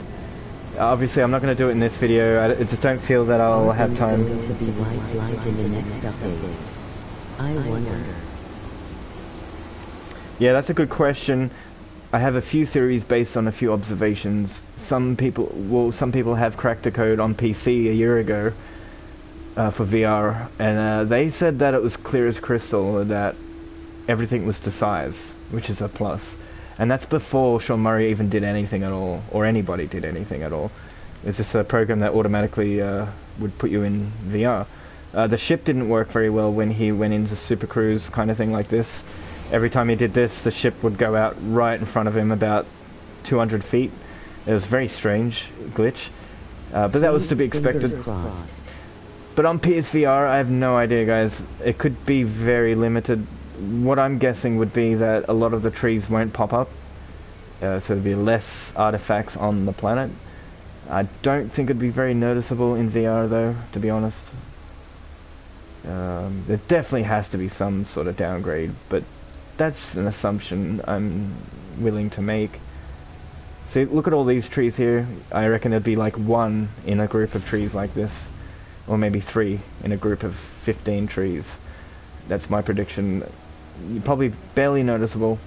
Obviously, I'm not going to do it in this video. I just don't feel that I'll have time. Going to be like in the next update. I wonder. Yeah, that's a good question. I have a few theories based on a few observations. Some people have cracked the code on PC a year ago for VR, and they said that it was clear as crystal, that everything was to size, which is a plus. And that's before Sean Murray even did anything at all, or anybody did anything at all. It's just a program that automatically would put you in VR. The ship didn't work very well when he went into Super Cruise kind of thing like this. Every time he did this, the ship would go out right in front of him about 200 feet. It was a very strange glitch, but that was to be expected. But on PSVR, I have no idea, guys. It could be very limited. What I'm guessing would be that a lot of the trees won't pop up, so there'll be less artifacts on the planet. I don't think it'd be very noticeable in VR, though, to be honest. There definitely has to be some sort of downgrade, but that's an assumption I'm willing to make. See, look at all these trees here. I reckon it'd be like one in a group of trees like this, or maybe 3 in a group of 15 trees. That's my prediction. Probably barely noticeable.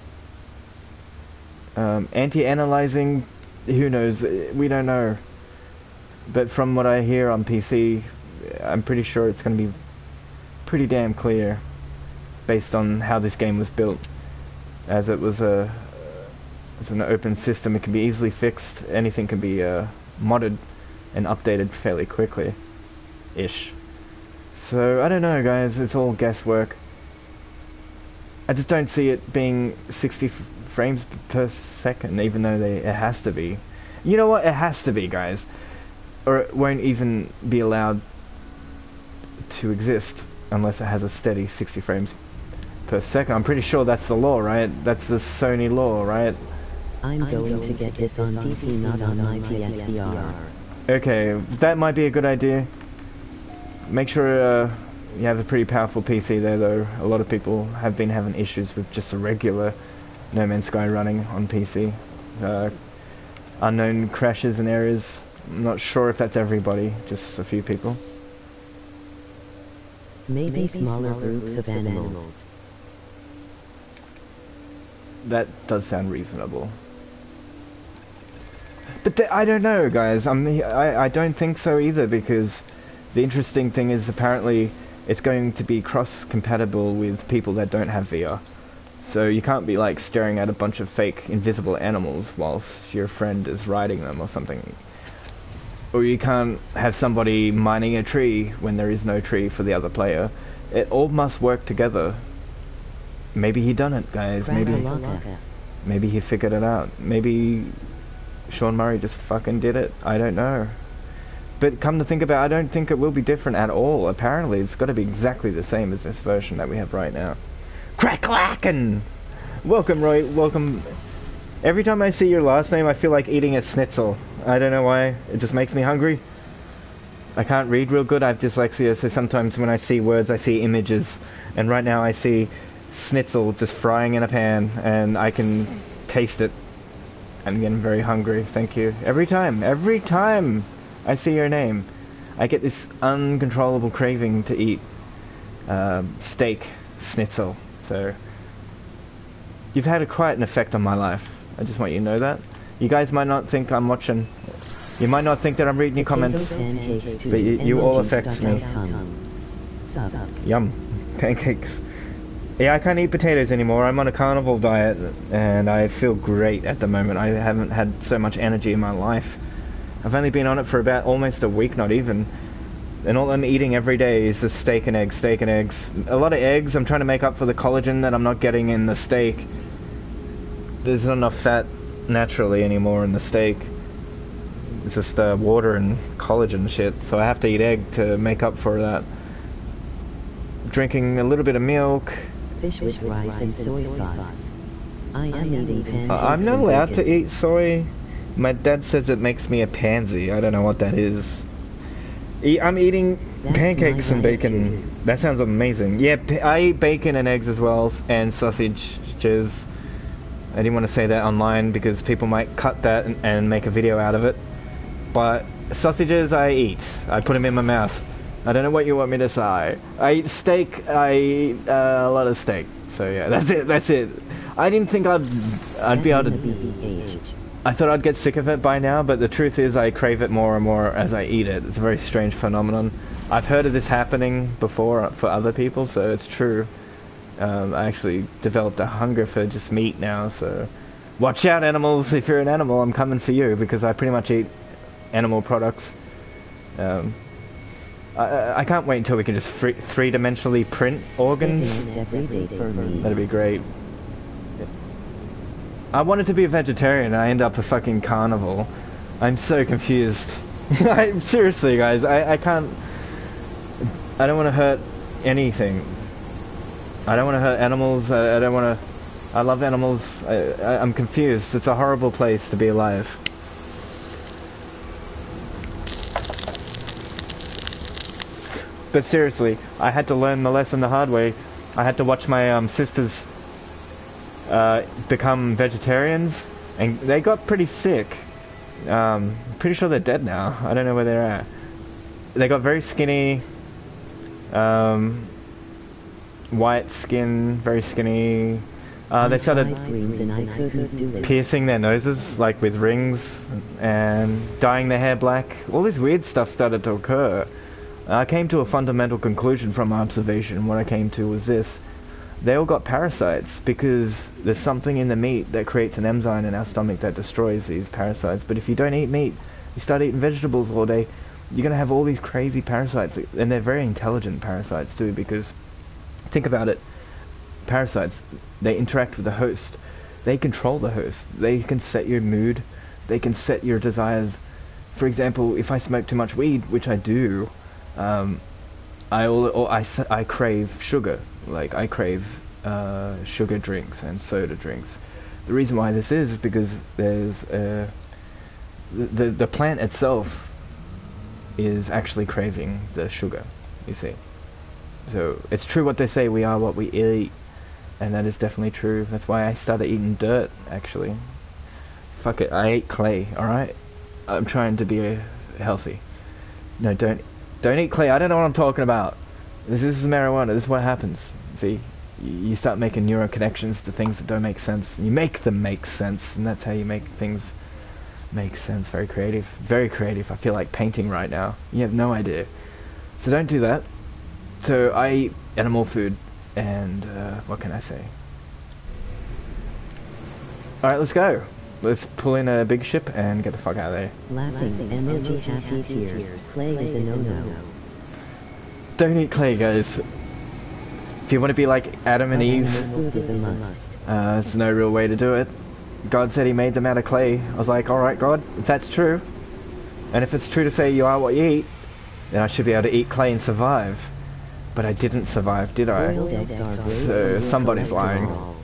Anti-analyzing, who knows? We don't know. But from what I hear on PC, I'm pretty sure it's going to be pretty damn clear, based on how this game was built. As it was it's an open system, it can be easily fixed. Anything can be modded and updated fairly quickly-ish. So I don't know, guys. It's all guesswork. I just don't see it being 60 frames per second, even though it has to be. You know what? It has to be, guys. Or it won't even be allowed to exist unless it has a steady 60 frames per second. I'm pretty sure that's the law, right? That's the Sony law, right? I'm going to get this on PC, not on my PSVR. Okay, that might be a good idea. Make sure you have a pretty powerful PC there, though. A lot of people have been having issues with just a regular No Man's Sky running on PC. Unknown crashes and errors. I'm not sure if that's everybody, just a few people. Maybe smaller groups of animals. That does sound reasonable. But I don't know, guys. I don't think so either, because the interesting thing is apparently it's going to be cross-compatible with people that don't have VR. So you can't be like staring at a bunch of fake invisible animals whilst your friend is riding them or something. Or you can't have somebody mining a tree when there is no tree for the other player. It all must work together. Maybe he done it, guys. Maybe he figured it out. Maybe Sean Murray just fucking did it. I don't know. But come to think about it, I don't think it will be different at all. Apparently it's got to be exactly the same as this version that we have right now. Crack-clackin'! Welcome, Roy. Welcome. Every time I see your last name, I feel like eating a schnitzel. I don't know why. It just makes me hungry. I can't read real good. I have dyslexia, so sometimes when I see words, I see images. And right now I see schnitzel just frying in a pan, and I can taste it. I'm getting very hungry. Thank you. Every time I see your name, I get this uncontrollable craving to eat steak schnitzel. So you've had quite an effect on my life. I just want you to know that. You guys might not think I'm watching. You might not think that I'm reading your comments, but you all affect me. Yum. Pancakes. Yeah, I can't eat potatoes anymore. I'm on a carnivore diet, and I feel great at the moment. I haven't had so much energy in my life. I've only been on it for about almost a week, not even. And all I'm eating every day is just steak and eggs, steak and eggs. A lot of eggs. I'm trying to make up for the collagen that I'm not getting in the steak. There's not enough fat naturally anymore in the steak. It's just water and collagen shit. So I have to eat egg to make up for that. Drinking a little bit of milk. Fish with rice and soy sauce. I am eating pancakes. I'm not allowed to eat soy. My dad says it makes me a pansy. I don't know what that is. I'm eating pancakes and bacon. That sounds amazing. Yeah, I eat bacon and eggs as well, and sausages. I didn't want to say that online because people might cut that and make a video out of it. But sausages I eat. I put them in my mouth. I don't know what you want me to say. I eat steak. I eat a lot of steak. So yeah, that's it. I didn't think I'd be able to... I thought I'd get sick of it by now, but the truth is I crave it more and more as I eat it. It's a very strange phenomenon. I've heard of this happening before for other people, so it's true. I actually developed a hunger for just meat now, so... Watch out, animals! If you're an animal, I'm coming for you, because I pretty much eat animal products. I can't wait until we can just three-dimensionally print organs. That'd be great. I wanted to be a vegetarian and I end up a fucking carnivore. I'm so confused. Seriously, guys, I can't... I don't want to hurt anything. I don't want to hurt animals. I don't want to... I love animals. I'm confused. It's a horrible place to be alive. But seriously, I had to learn the lesson the hard way. I had to watch my sisters become vegetarians, and they got pretty sick. Pretty sure they're dead now. I don't know where they're at. They got very skinny, white skin, very skinny. They started piercing their noses, like with rings, and dyeing their hair black. All this weird stuff started to occur. I came to a fundamental conclusion from my observation. What I came to was this. They all got parasites because there's something in the meat that creates an enzyme in our stomach that destroys these parasites. But if you don't eat meat, you start eating vegetables all day, you're going to have all these crazy parasites. And they're very intelligent parasites too, because think about it. Parasites, they interact with the host. They control the host. They can set your mood. They can set your desires. For example, if I smoke too much weed, which I do, I crave sugar. Like, I crave sugar drinks and soda drinks. The reason why this is because there's the plant itself is actually craving the sugar, you see. So it's true what they say, we are what we eat, and that is definitely true. That's why I started eating dirt, actually. Fuck it, I ate clay, alright? I'm trying to be healthy. No, don't eat clay. I don't know what I'm talking about. This is marijuana. This is what happens. See, you start making neural connections to things that don't make sense. You make them make sense, and that's how you make things make sense. Very creative. Very creative. I feel like painting right now. You have no idea. So don't do that. So I eat animal food, and what can I say? All right, let's go. Let's pull in a big ship and get the fuck out of there. Laughing, emoji, happy tears. Clay is a no-no. Don't eat clay, guys. If you want to be like Adam and Eve, Food is a must. there's no real way to do it. God said he made them out of clay. I was like, alright God, if that's true, and if it's true to say you are what you eat, then I should be able to eat clay and survive. But I didn't survive, did I? Boiled eggs are great So for somebody's lying. cholesterol.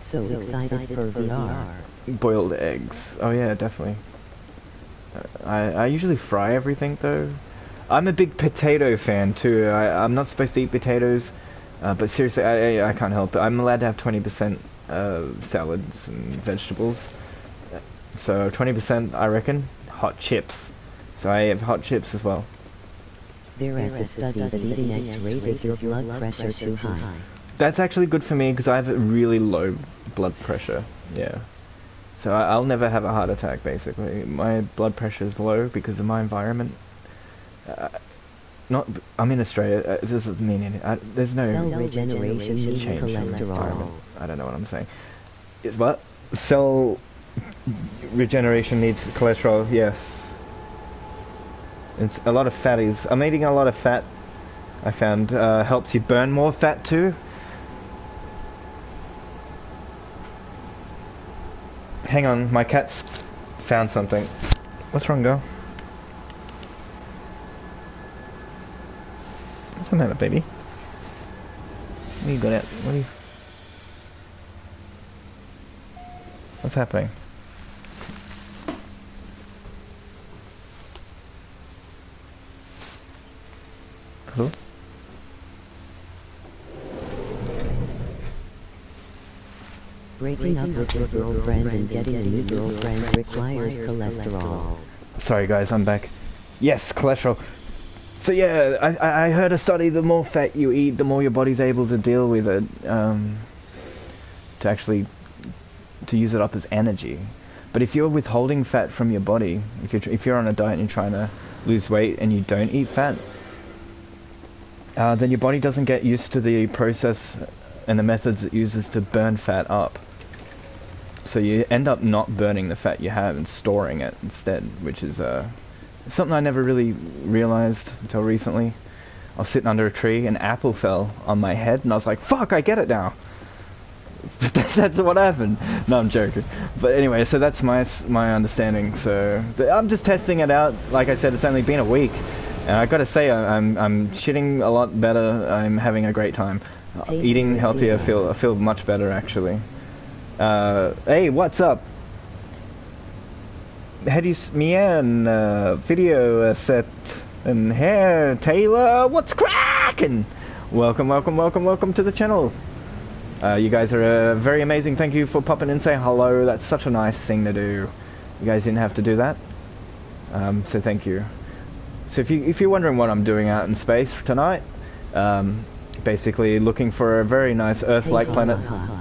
So excited for VR. Boiled eggs. Oh yeah, definitely. I usually fry everything though. I'm a big potato fan too. I'm not supposed to eat potatoes, but seriously, I can't help it. I'm allowed to have 20% salads and vegetables. So 20%, I reckon, hot chips. So I have hot chips as well. There is a study that eating eggs raises your blood pressure too high. That's actually good for me because I have a really low blood pressure. Yeah. So I'll never have a heart attack, basically. My blood pressure is low because of my environment. I'm in Australia. It doesn't mean anything. There's no Cell regeneration needs change in cholesterol. environment. I don't know what I'm saying. Is what? Cell regeneration needs cholesterol. Yes. It's a lot of fatties. I'm eating a lot of fat. I found helps you burn more fat too. Hang on, my cat's found something. What's wrong, girl? What's the matter, baby? What are you good at? What are you... What's happening? Hello? Breaking up with your girlfriend and getting a new girlfriend requires cholesterol. Sorry guys, I'm back. Yes, cholesterol. So yeah, I heard a study, the more fat you eat, the more your body's able to deal with it, to use it up as energy. But if you're withholding fat from your body, if you're on a diet and you're trying to lose weight and you don't eat fat, then your body doesn't get used to the process and the methods it uses to burn fat up. So you end up not burning the fat you have and storing it instead, which is something I never really realized until recently. I was sitting under a tree, an apple fell on my head, and I was like, fuck, I get it now. That's what happened. No, I'm joking. But anyway, so that's my understanding. So I'm just testing it out. Like I said, it's only been a week, and I gotta say, I'm shitting a lot better. I'm having a great time. Eating healthier, I feel much better actually. Hey, what's up? Hedis Mian, video set and hair Taylor, what's cracking? Welcome to the channel. You guys are very amazing. Thank you for popping in and saying hello. That's such a nice thing to do. You guys didn't have to do that. So thank you. So if you're wondering what I'm doing out in space tonight, basically looking for a very nice Earth-like planet.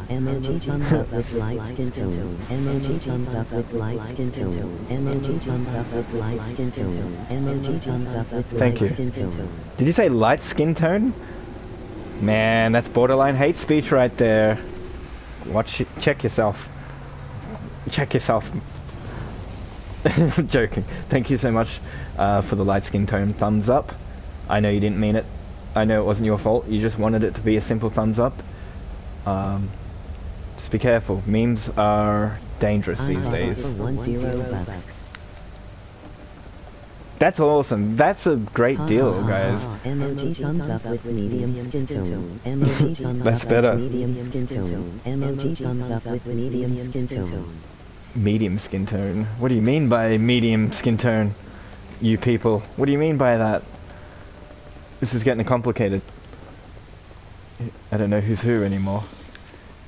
Emoji thumbs up with light skin tone. Emoji thumbs up with light skin tone. Emoji thumbs up with light skin tone. Emoji thumbs up with light skin tone. Did you say light skin tone? Man, that's borderline hate speech right there. Check yourself. Check yourself. I'm joking. Thank you so much for the light skin tone thumbs up. I know you didn't mean it. I know it wasn't your fault. You just wanted it to be a simple thumbs up. Just be careful. Memes are dangerous these days. That's awesome. That's a great deal, guys. Emoji thumbs up with medium skin tone. Emoji thumbs That's up better. with medium skin tone. Emoji thumbs up with medium skin tone. Medium skin tone. What do you mean by medium skin tone, you people? What do you mean by that? This is getting complicated. I don't know who's who anymore.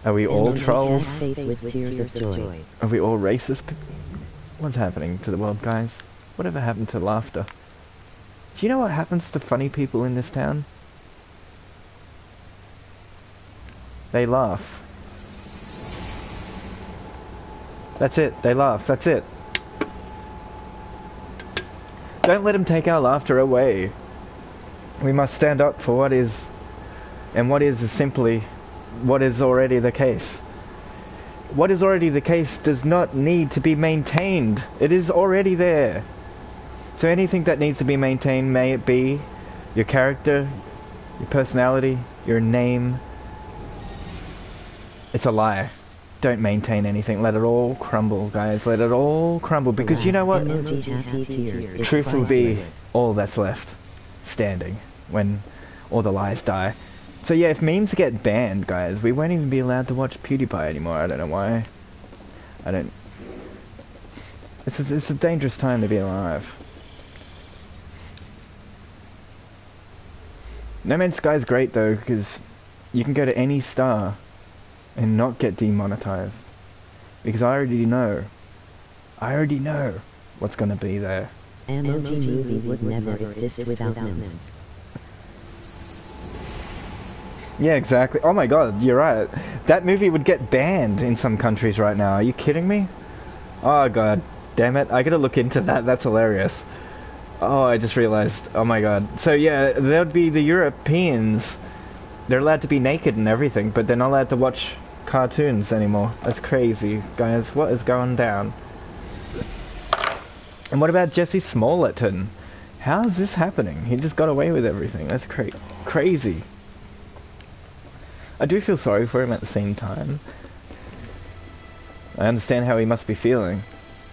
Are we all trolls? Face with tears of joy. Are we all racist? What's happening to the world, guys? Whatever happened to laughter? Do you know what happens to funny people in this town? They laugh. That's it. They laugh. That's it. Don't let them take our laughter away. We must stand up for what is, and what is simply what is already the case. What is already the case does not need to be maintained. It is already there. So anything that needs to be maintained, may it be your character, your personality, your name, it's a lie. Don't maintain anything. Let it all crumble, guys. Let it all crumble. Because you know what? Truth will be all that's left standing when all the lies die. So yeah, if memes get banned, guys, we won't even be allowed to watch PewDiePie anymore. I don't know why. I don't... It's a dangerous time to be alive. No Man's Sky is great though, because you can go to any star and not get demonetized. Because I already know what's gonna be there. MOT movie would never exist without memes. Yeah, exactly. Oh my god, you're right. That movie would get banned in some countries right now. Are you kidding me? Oh god, damn it. I gotta look into that. That's hilarious. Oh, I just realized. Oh my god. So yeah, there'd be the Europeans. They're allowed to be naked and everything, but they're not allowed to watch cartoons anymore. That's crazy, guys. What is going down? And what about Jesse Smolletton? How is this happening? He just got away with everything. That's crazy. I do feel sorry for him at the same time. I understand how he must be feeling.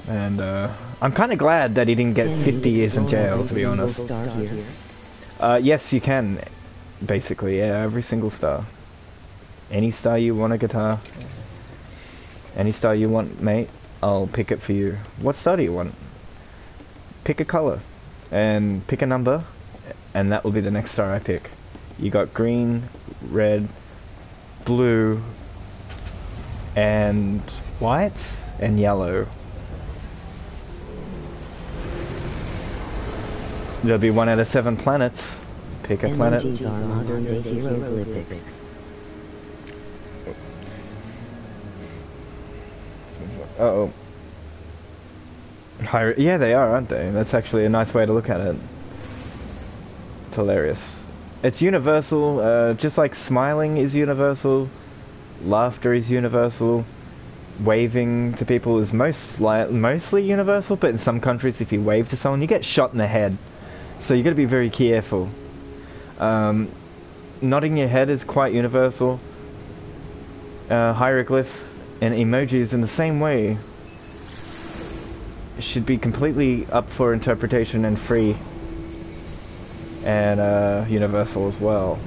And I'm kind of glad that he didn't get 50 years in jail, to be honest. Yes, you can. Basically, yeah, every single star. Any star you want a guitar. Any star you want, mate, I'll pick it for you. What star do you want? Pick a color. And pick a number. And that will be the next star I pick. You got green, red, blue, and white, and yellow. There'll be 1 out of 7 planets. Pick a planet. Emojis are modern day hieroglyphics. Uh-oh. Yeah, they are, aren't they? That's actually a nice way to look at it. It's hilarious. It's universal, just like smiling is universal, laughter is universal, waving to people is mostly universal, but in some countries if you wave to someone you get shot in the head. So you got to be very careful. Nodding your head is quite universal. Hieroglyphs and emojis in the same way should be completely up for interpretation and free. And universal as well.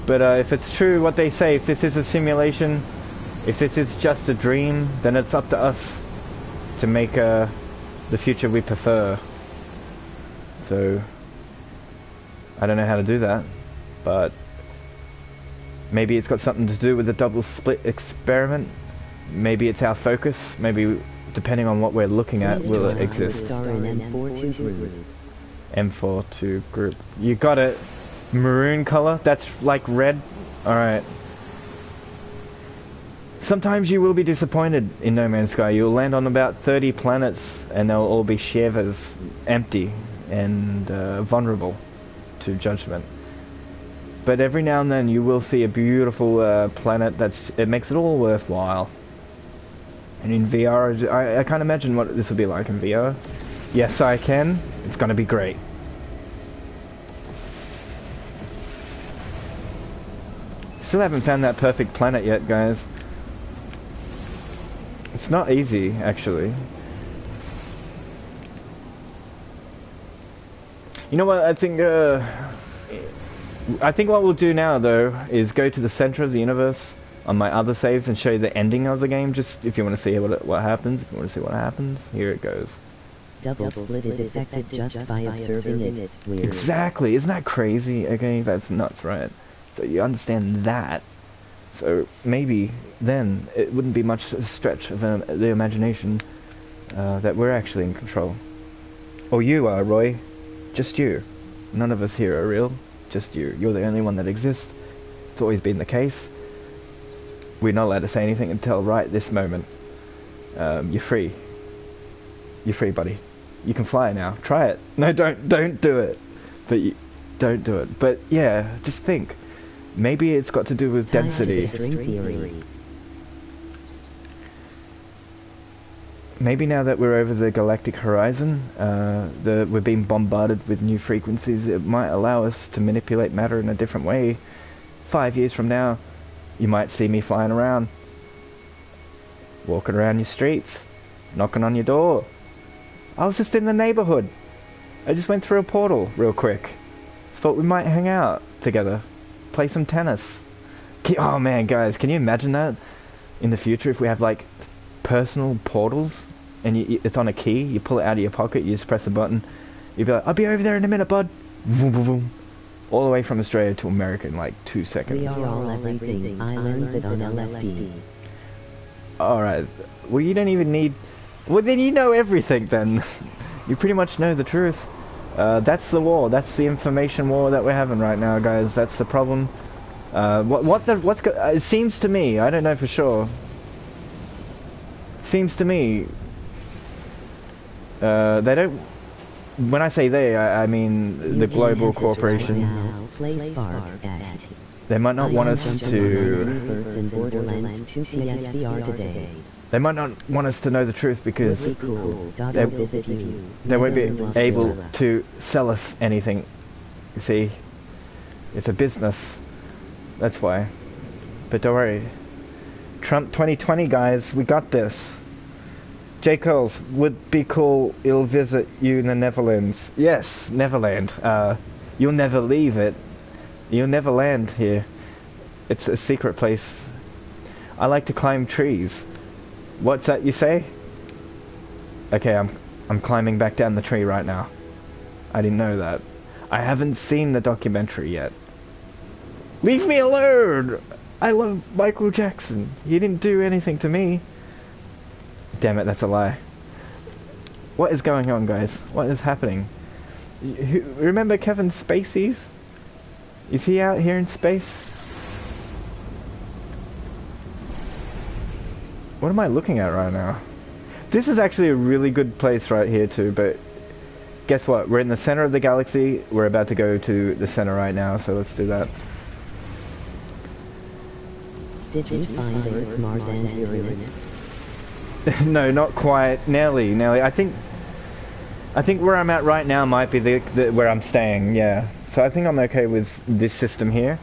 But if it's true what they say, if this is a simulation, if this is just a dream, then it's up to us to make the future we prefer. So I don't know how to do that, but maybe it's got something to do with the double split experiment. Maybe it's our focus. Maybe depending on what we're looking at, will it exist. M42 group. You got it. Maroon color. That's like red. Alright. Sometimes you will be disappointed in No Man's Sky. You'll land on about 30 planets and they'll all be shivers, empty and vulnerable to judgment. But every now and then you will see a beautiful planet it makes it all worthwhile. And in VR, I can't imagine what this will be like in VR. Yes, I can. It's gonna be great. Still haven't found that perfect planet yet, guys. It's not easy, actually. You know what? I think what we'll do now though is go to the center of the universe on my other save and show you the ending of the game. Just if you want to see what happens. If you want to see what happens, here it goes. Double split is affected just by observing it. Weird. Exactly. Isn't that crazy? Okay, that's nuts, right? So you understand that. So maybe then it wouldn't be much a stretch of the imagination that we're actually in control. Or you are, Roy. Just you. None of us here are real. Just you. You're the only one that exists. It's always been the case. We're not allowed to say anything until right this moment. You're free. You're free, buddy. You can fly now. Try it. No, don't do it. But don't do it. But yeah, just think. Maybe it's got to do with density. Maybe now that we're over the galactic horizon, we're being bombarded with new frequencies, it might allow us to manipulate matter in a different way. 5 years from now, you might see me flying around, walking around your streets, knocking on your door. I was just in the neighborhood. I just went through a portal real quick. Thought we might hang out together, play some tennis. Oh man, guys, can you imagine that in the future if we have like personal portals and it's on a key, you pull it out of your pocket, you just press a button, you'd be like, I'll be over there in a minute, bud. Vroom, vroom, vroom. All the way from Australia to America in like 2 seconds. We are all everything. I learned that on LSD. Alright, well you don't even need... Well then you know everything then. You pretty much know the truth. That's the war, that's the information war that we're having right now, guys. That's the problem. It seems to me, I don't know for sure. Seems to me they don't, when I say they, I mean the global corporation. They might not want us to they might not want us to know the truth because they won't be able to sell us anything. You see, it's a business, that's why. But don't worry, Trump 2020, guys, we got this. J. Coles, would be cool, he'll visit you in the Netherlands. Yes, Neverland. You'll never leave it. You'll never land here. It's a secret place. I like to climb trees. What's that you say? Okay, I'm climbing back down the tree right now. I didn't know that. I haven't seen the documentary yet. Leave me alone! I love Michael Jackson. He didn't do anything to me. Damn it, that's a lie. What is going on, guys? What is happening? Remember Kevin Spacey? Is he out here in space? What am I looking at right now? This is actually a really good place right here too, but guess what? We're in the center of the galaxy. We're about to go to the center right now, so let's do that. Did you find Earth, Mars, and Uranus? No, not quite. Nearly. I think where I'm at right now might be where I'm staying, yeah. So I think I'm okay with this system here.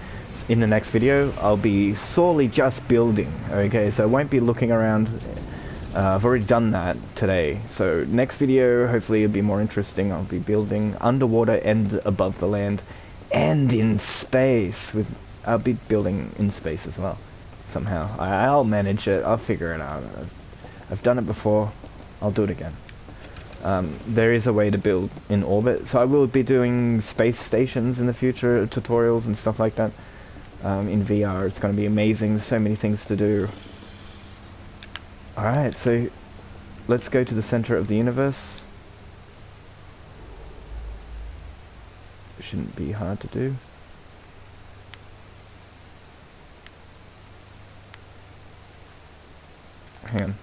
In the next video, I'll be solely just building, okay? So I won't be looking around. I've already done that today. So next video, hopefully it'll be more interesting. I'll be building underwater and above the land and in space. I'll be building in space as well, somehow. I'll manage it. I'll figure it out. I've done it before. I'll do it again. There is a way to build in orbit, so I will be doing space stations in the future, tutorials and stuff like that. In VR, it's going to be amazing. There's so many things to do. Alright, so let's go to the center of the universe. It shouldn't be hard to do. Hang on.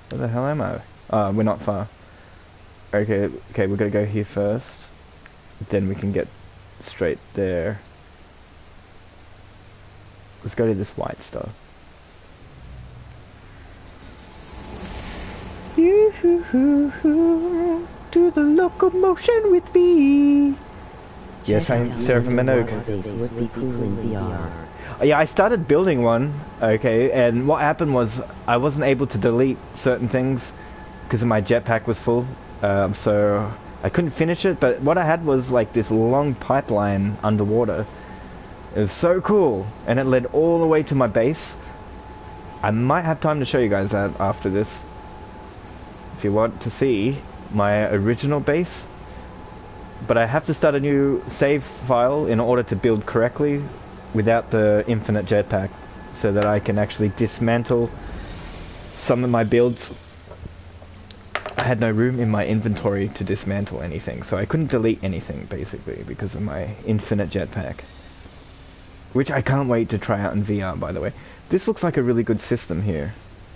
Where the hell am I? We're not far. Okay, we're gonna go here first. Then we can get straight there. Let's go to this white star. Do the locomotion with me. Yes, I'm Seraphim Channel. Yeah, I started building one, okay, and what happened was I wasn't able to delete certain things because my jetpack was full. so I couldn't finish it, but what I had was like this long pipeline underwater. It was so cool, and it led all the way to my base. I might have time to show you guys that after this, if you want to see my original base. But I have to start a new save file in order to build correctly without the infinite jetpack, so that I can actually dismantle some of my builds. I had no room in my inventory to dismantle anything, so I couldn't delete anything basically because of my infinite jetpack, which I can't wait to try out in VR, by the way. This looks like a really good system here,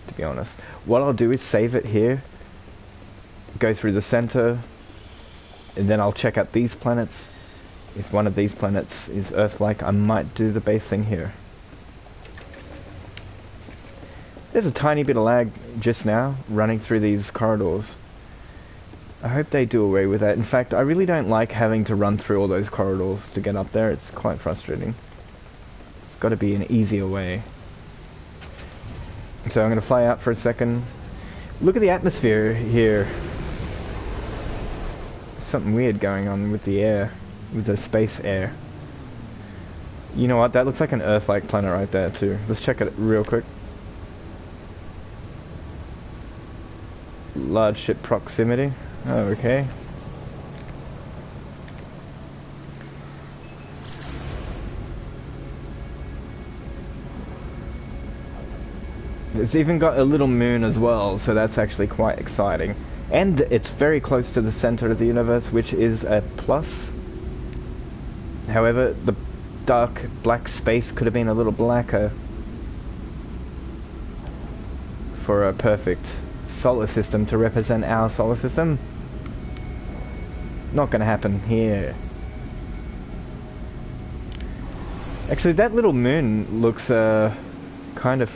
to be honest. What I'll do is save it here, go through the center, and then I'll check out these planets. If one of these planets is Earth-like, I might do the base thing here. There's a tiny bit of lag just now running through these corridors. I hope they do away with that. In fact, I really don't like having to run through all those corridors to get up there. It's quite frustrating. It's got to be an easier way. So I'm going to fly out for a second. Look at the atmosphere here. Something weird going on with the air, with the space air. You know what? That looks like an Earth-like planet right there too. Let's check it real quick. Large ship proximity. Oh, okay. It's even got a little moon as well, so that's actually quite exciting. And it's very close to the center of the universe, which is a plus. However, the dark black space could have been a little blacker for a perfect solar system to represent our solar system. Not gonna happen here. Actually, that little moon looks kind of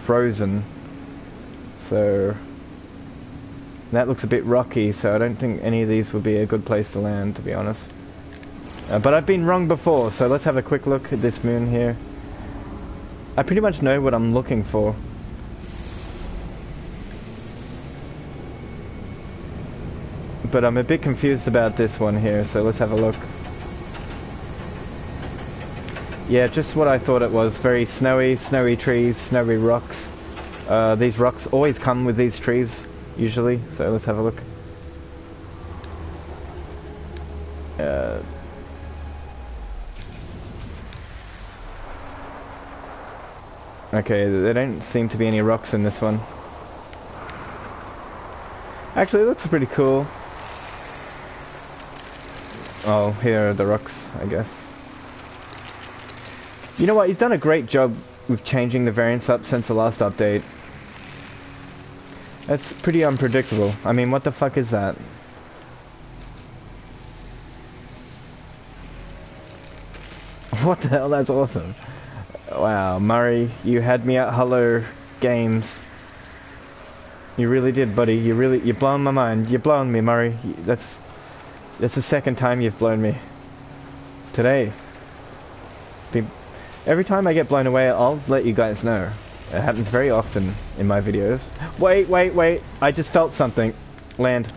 frozen, so that looks a bit rocky, so I don't think any of these would be a good place to land, to be honest. But I've been wrong before, so let's have a quick look at this moon here. I pretty much know what I'm looking for. But I'm a bit confused about this one here, so let's have a look. Yeah, just what I thought it was. Very snowy, snowy trees, snowy rocks. These rocks always come with these trees, usually, so let's have a look. Okay, there don't seem to be any rocks in this one. Actually, it looks pretty cool. Oh, here are the rocks, I guess. You know what, he's done a great job with changing the variance up since the last update. That's pretty unpredictable. I mean, what the fuck is that? What the hell, that's awesome. Wow, Murray, you had me at hello games. You really did, buddy. You're blowing my mind. You're blowing me, Murray. That's the second time you've blown me. Today. Every time I get blown away, I'll let you guys know. It happens very often in my videos. Wait. I just felt something. Land.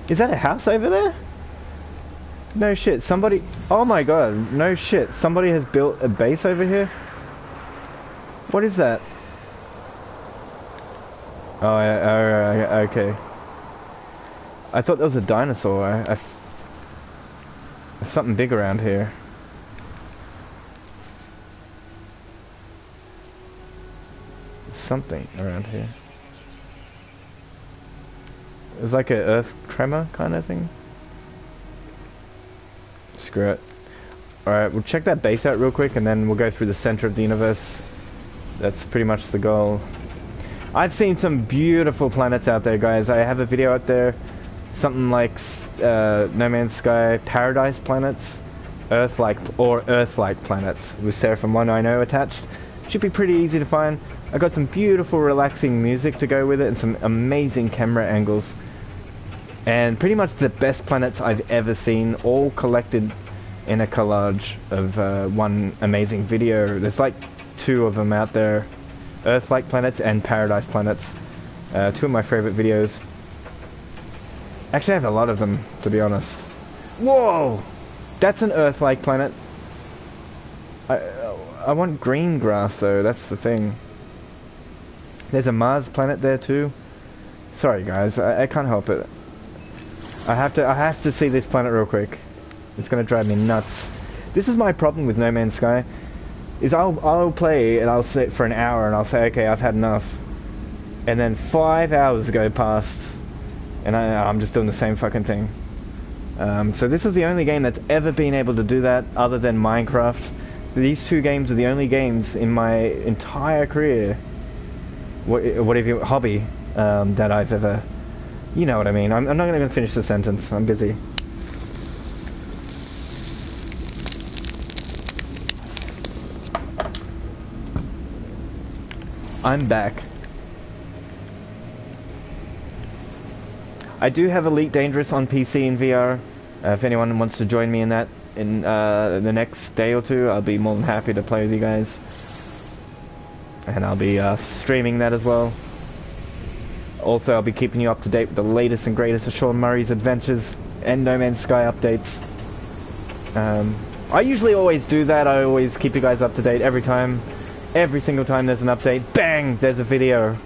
Is that a house over there? No shit, somebody... Oh my god, no shit. Somebody has built a base over here? What is that? Oh, yeah, okay. I thought there was a dinosaur. There's something big around here. There's something around here. It was like an earth tremor kind of thing. Screw it. Alright, we'll check that base out real quick and then we'll go through the center of the universe. That's pretty much the goal. I've seen some beautiful planets out there, guys. I have a video out there. Something like No Man's Sky Paradise planets. Earth-like planets with Seraphim 190 attached. Should be pretty easy to find. I got some beautiful relaxing music to go with it and some amazing camera angles. And pretty much the best planets I've ever seen, all collected in a collage of one amazing video. There's like two of them out there. Earth-like planets and Paradise planets. Two of my favorite videos. Actually, I have a lot of them, to be honest. Whoa! That's an Earth-like planet. I want green grass, though. That's the thing. There's a Mars planet there, too. Sorry, guys. I can't help it. I have to see this planet real quick. It's gonna drive me nuts. This is my problem with No Man's Sky. Is I'll play and I'll sit for an hour and I'll say, okay, I've had enough. And then 5 hours go past. And I'm just doing the same fucking thing. So this is the only game that's ever been able to do that other than Minecraft. These two games are the only games in my entire career, whatever hobby, that I've ever... You know what I mean. I'm not going to finish the sentence. I'm busy. I'm back. I do have Elite Dangerous on PC and VR. If anyone wants to join me in that in the next day or two, I'll be more than happy to play with you guys. And I'll be streaming that as well. Also, I'll be keeping you up to date with the latest and greatest of Sean Murray's adventures and No Man's Sky updates. I usually always do that. I always keep you guys up to date every time. Every single time there's an update, bang, there's a video.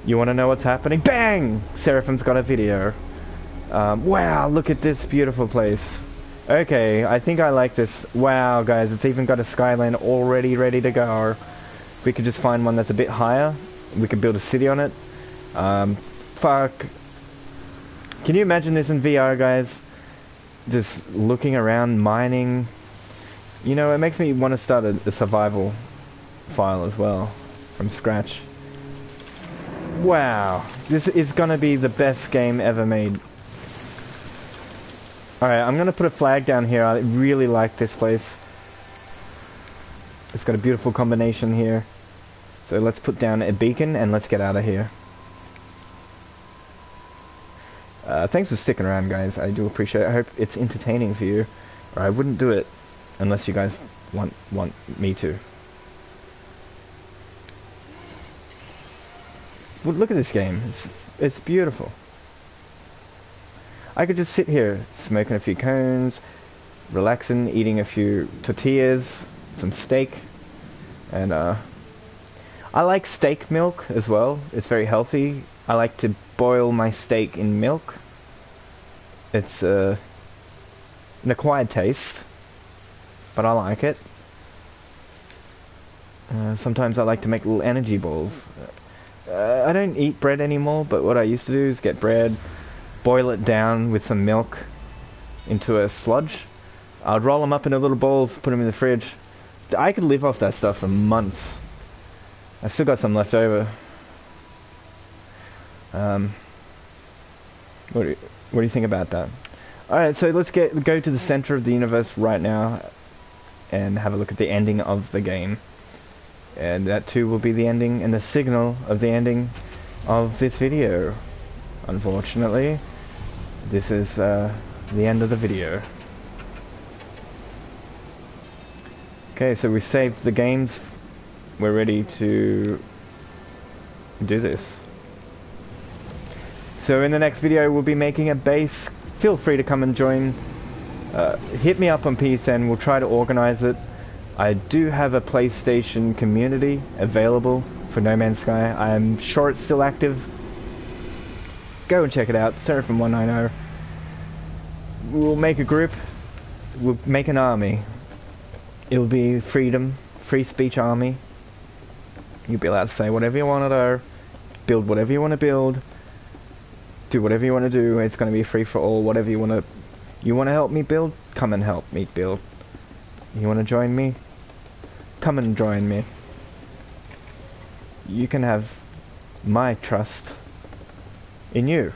You want to know what's happening? Bang! Seraphim's got a video. Wow, look at this beautiful place. Okay, I think I like this. Wow, guys, it's even got a skyline already ready to go. We could just find one that's a bit higher. We could build a city on it. Fuck. Can you imagine this in VR, guys? Just looking around, mining. You know, it makes me want to start a survival file as well, from scratch. Wow, this is gonna be the best game ever made. Alright, I'm gonna put a flag down here. I really like this place. It's got a beautiful combination here. So let's put down a beacon and let's get out of here. Thanks for sticking around, guys. I do appreciate it. I hope it's entertaining for you, or I wouldn't do it unless you guys want me to. Well, look at this game. It's beautiful. I could just sit here smoking a few cones, relaxing, eating a few tortillas, some steak, and I like steak milk as well. It's very healthy. I like to boil my steak in milk. It's an acquired taste, but I like it. Sometimes I like to make little energy balls. I don't eat bread anymore, but what I used to do is get bread, boil it down with some milk into a sludge. I'd roll them up into little balls, put them in the fridge. I could live off that stuff for months. I've still got some left over. What do you think about that? Alright, so let's go to the center of the universe right now and have a look at the ending of the game. And that too will be the ending and the signal of the ending of this video. Unfortunately, this is the end of the video. Okay, so we've saved the games. We're ready to do this. So in the next video we'll be making a base. Feel free to come and join. Hit me up on PSN, we'll try to organize it. I do have a PlayStation community available for No Man's Sky. I'm sure it's still active. Go and check it out, Seraphim 190. We'll make a group. We'll make an army. It'll be freedom, free speech army. You'll be allowed to say whatever you want to do, build whatever you want to build, do whatever you want to do. It's going to be free for all. Whatever you want to. You want to help me build? Come and help me build. You want to join me? Come and join me. You can have my trust in you.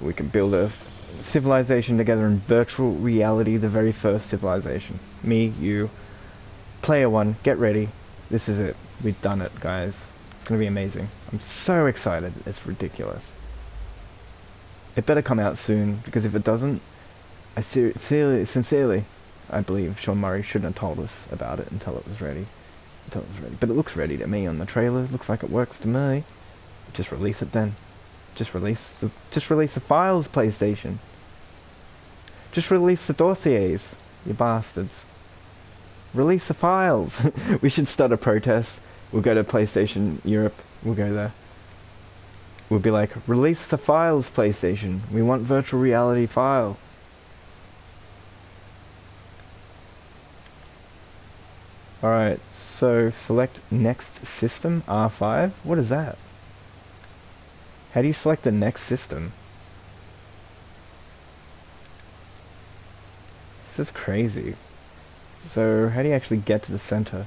We can build a civilization together in virtual reality, the very first civilization. Me, you, player one, get ready. This is it. We've done it, guys. It's going to be amazing. I'm so excited. It's ridiculous. It better come out soon, because if it doesn't, I sincerely, I believe Sean Murray shouldn't have told us about it until it was ready. But it looks ready to me on the trailer. Looks like it works to me. Just release it then. Just release the files, PlayStation. Just release the dossiers, you bastards. Release the files. We should start a protest. We'll go to PlayStation Europe. We'll go there. We'll be like, release the files, PlayStation. We want virtual reality file. Alright, so select next system, R5. What is that? How do you select the next system? This is crazy. So how do you actually get to the center?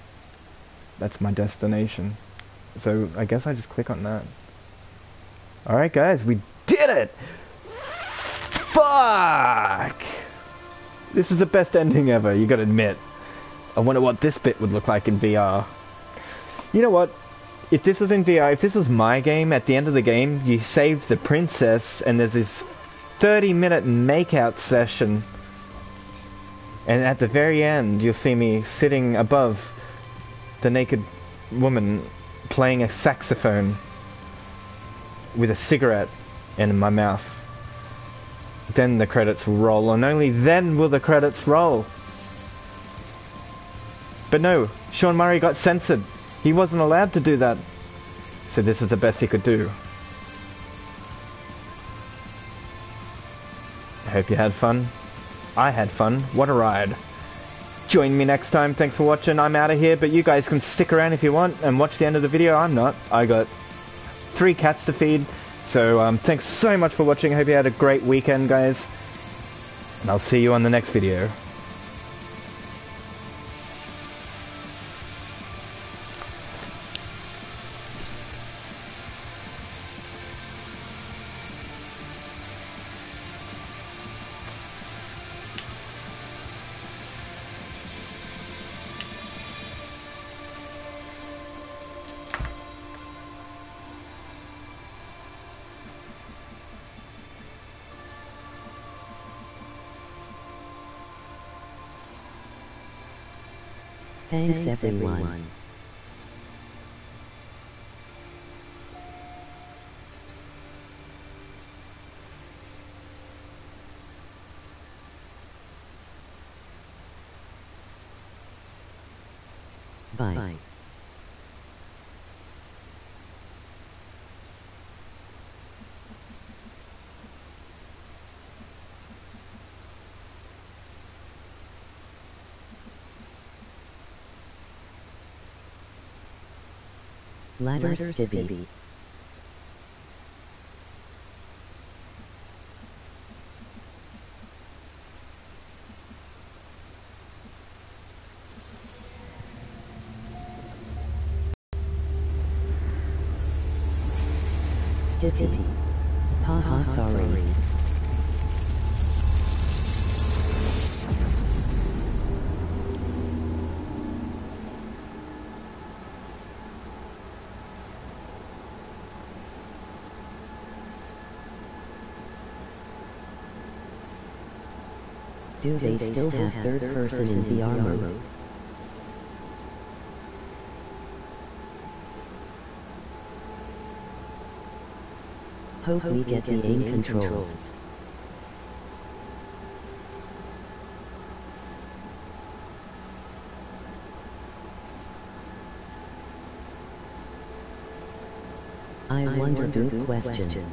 That's my destination. So I guess I just click on that. Alright guys, we did it! Fuck! This is the best ending ever, you gotta admit. I wonder what this bit would look like in VR. You know what? If this was in VR, if this was my game, at the end of the game, you save the princess and there's this 30-minute makeout session. And at the very end, you'll see me sitting above the naked woman playing a saxophone with a cigarette in my mouth. Then the credits will roll, and only then will the credits roll. But no, Sean Murray got censored. He wasn't allowed to do that. So this is the best he could do. I hope you had fun. I had fun. What a ride. Join me next time. Thanks for watching. I'm out of here, but you guys can stick around if you want and watch the end of the video. I'm not. I got 3 cats to feed. So thanks so much for watching. I hope you had a great weekend, guys. And I'll see you on the next video. Thanks everyone. Bye. Ladder Stibby. Skippy. Haha, sorry. Do they still have third person in VR mode? Hope we get the aim controls. I wonder, good question.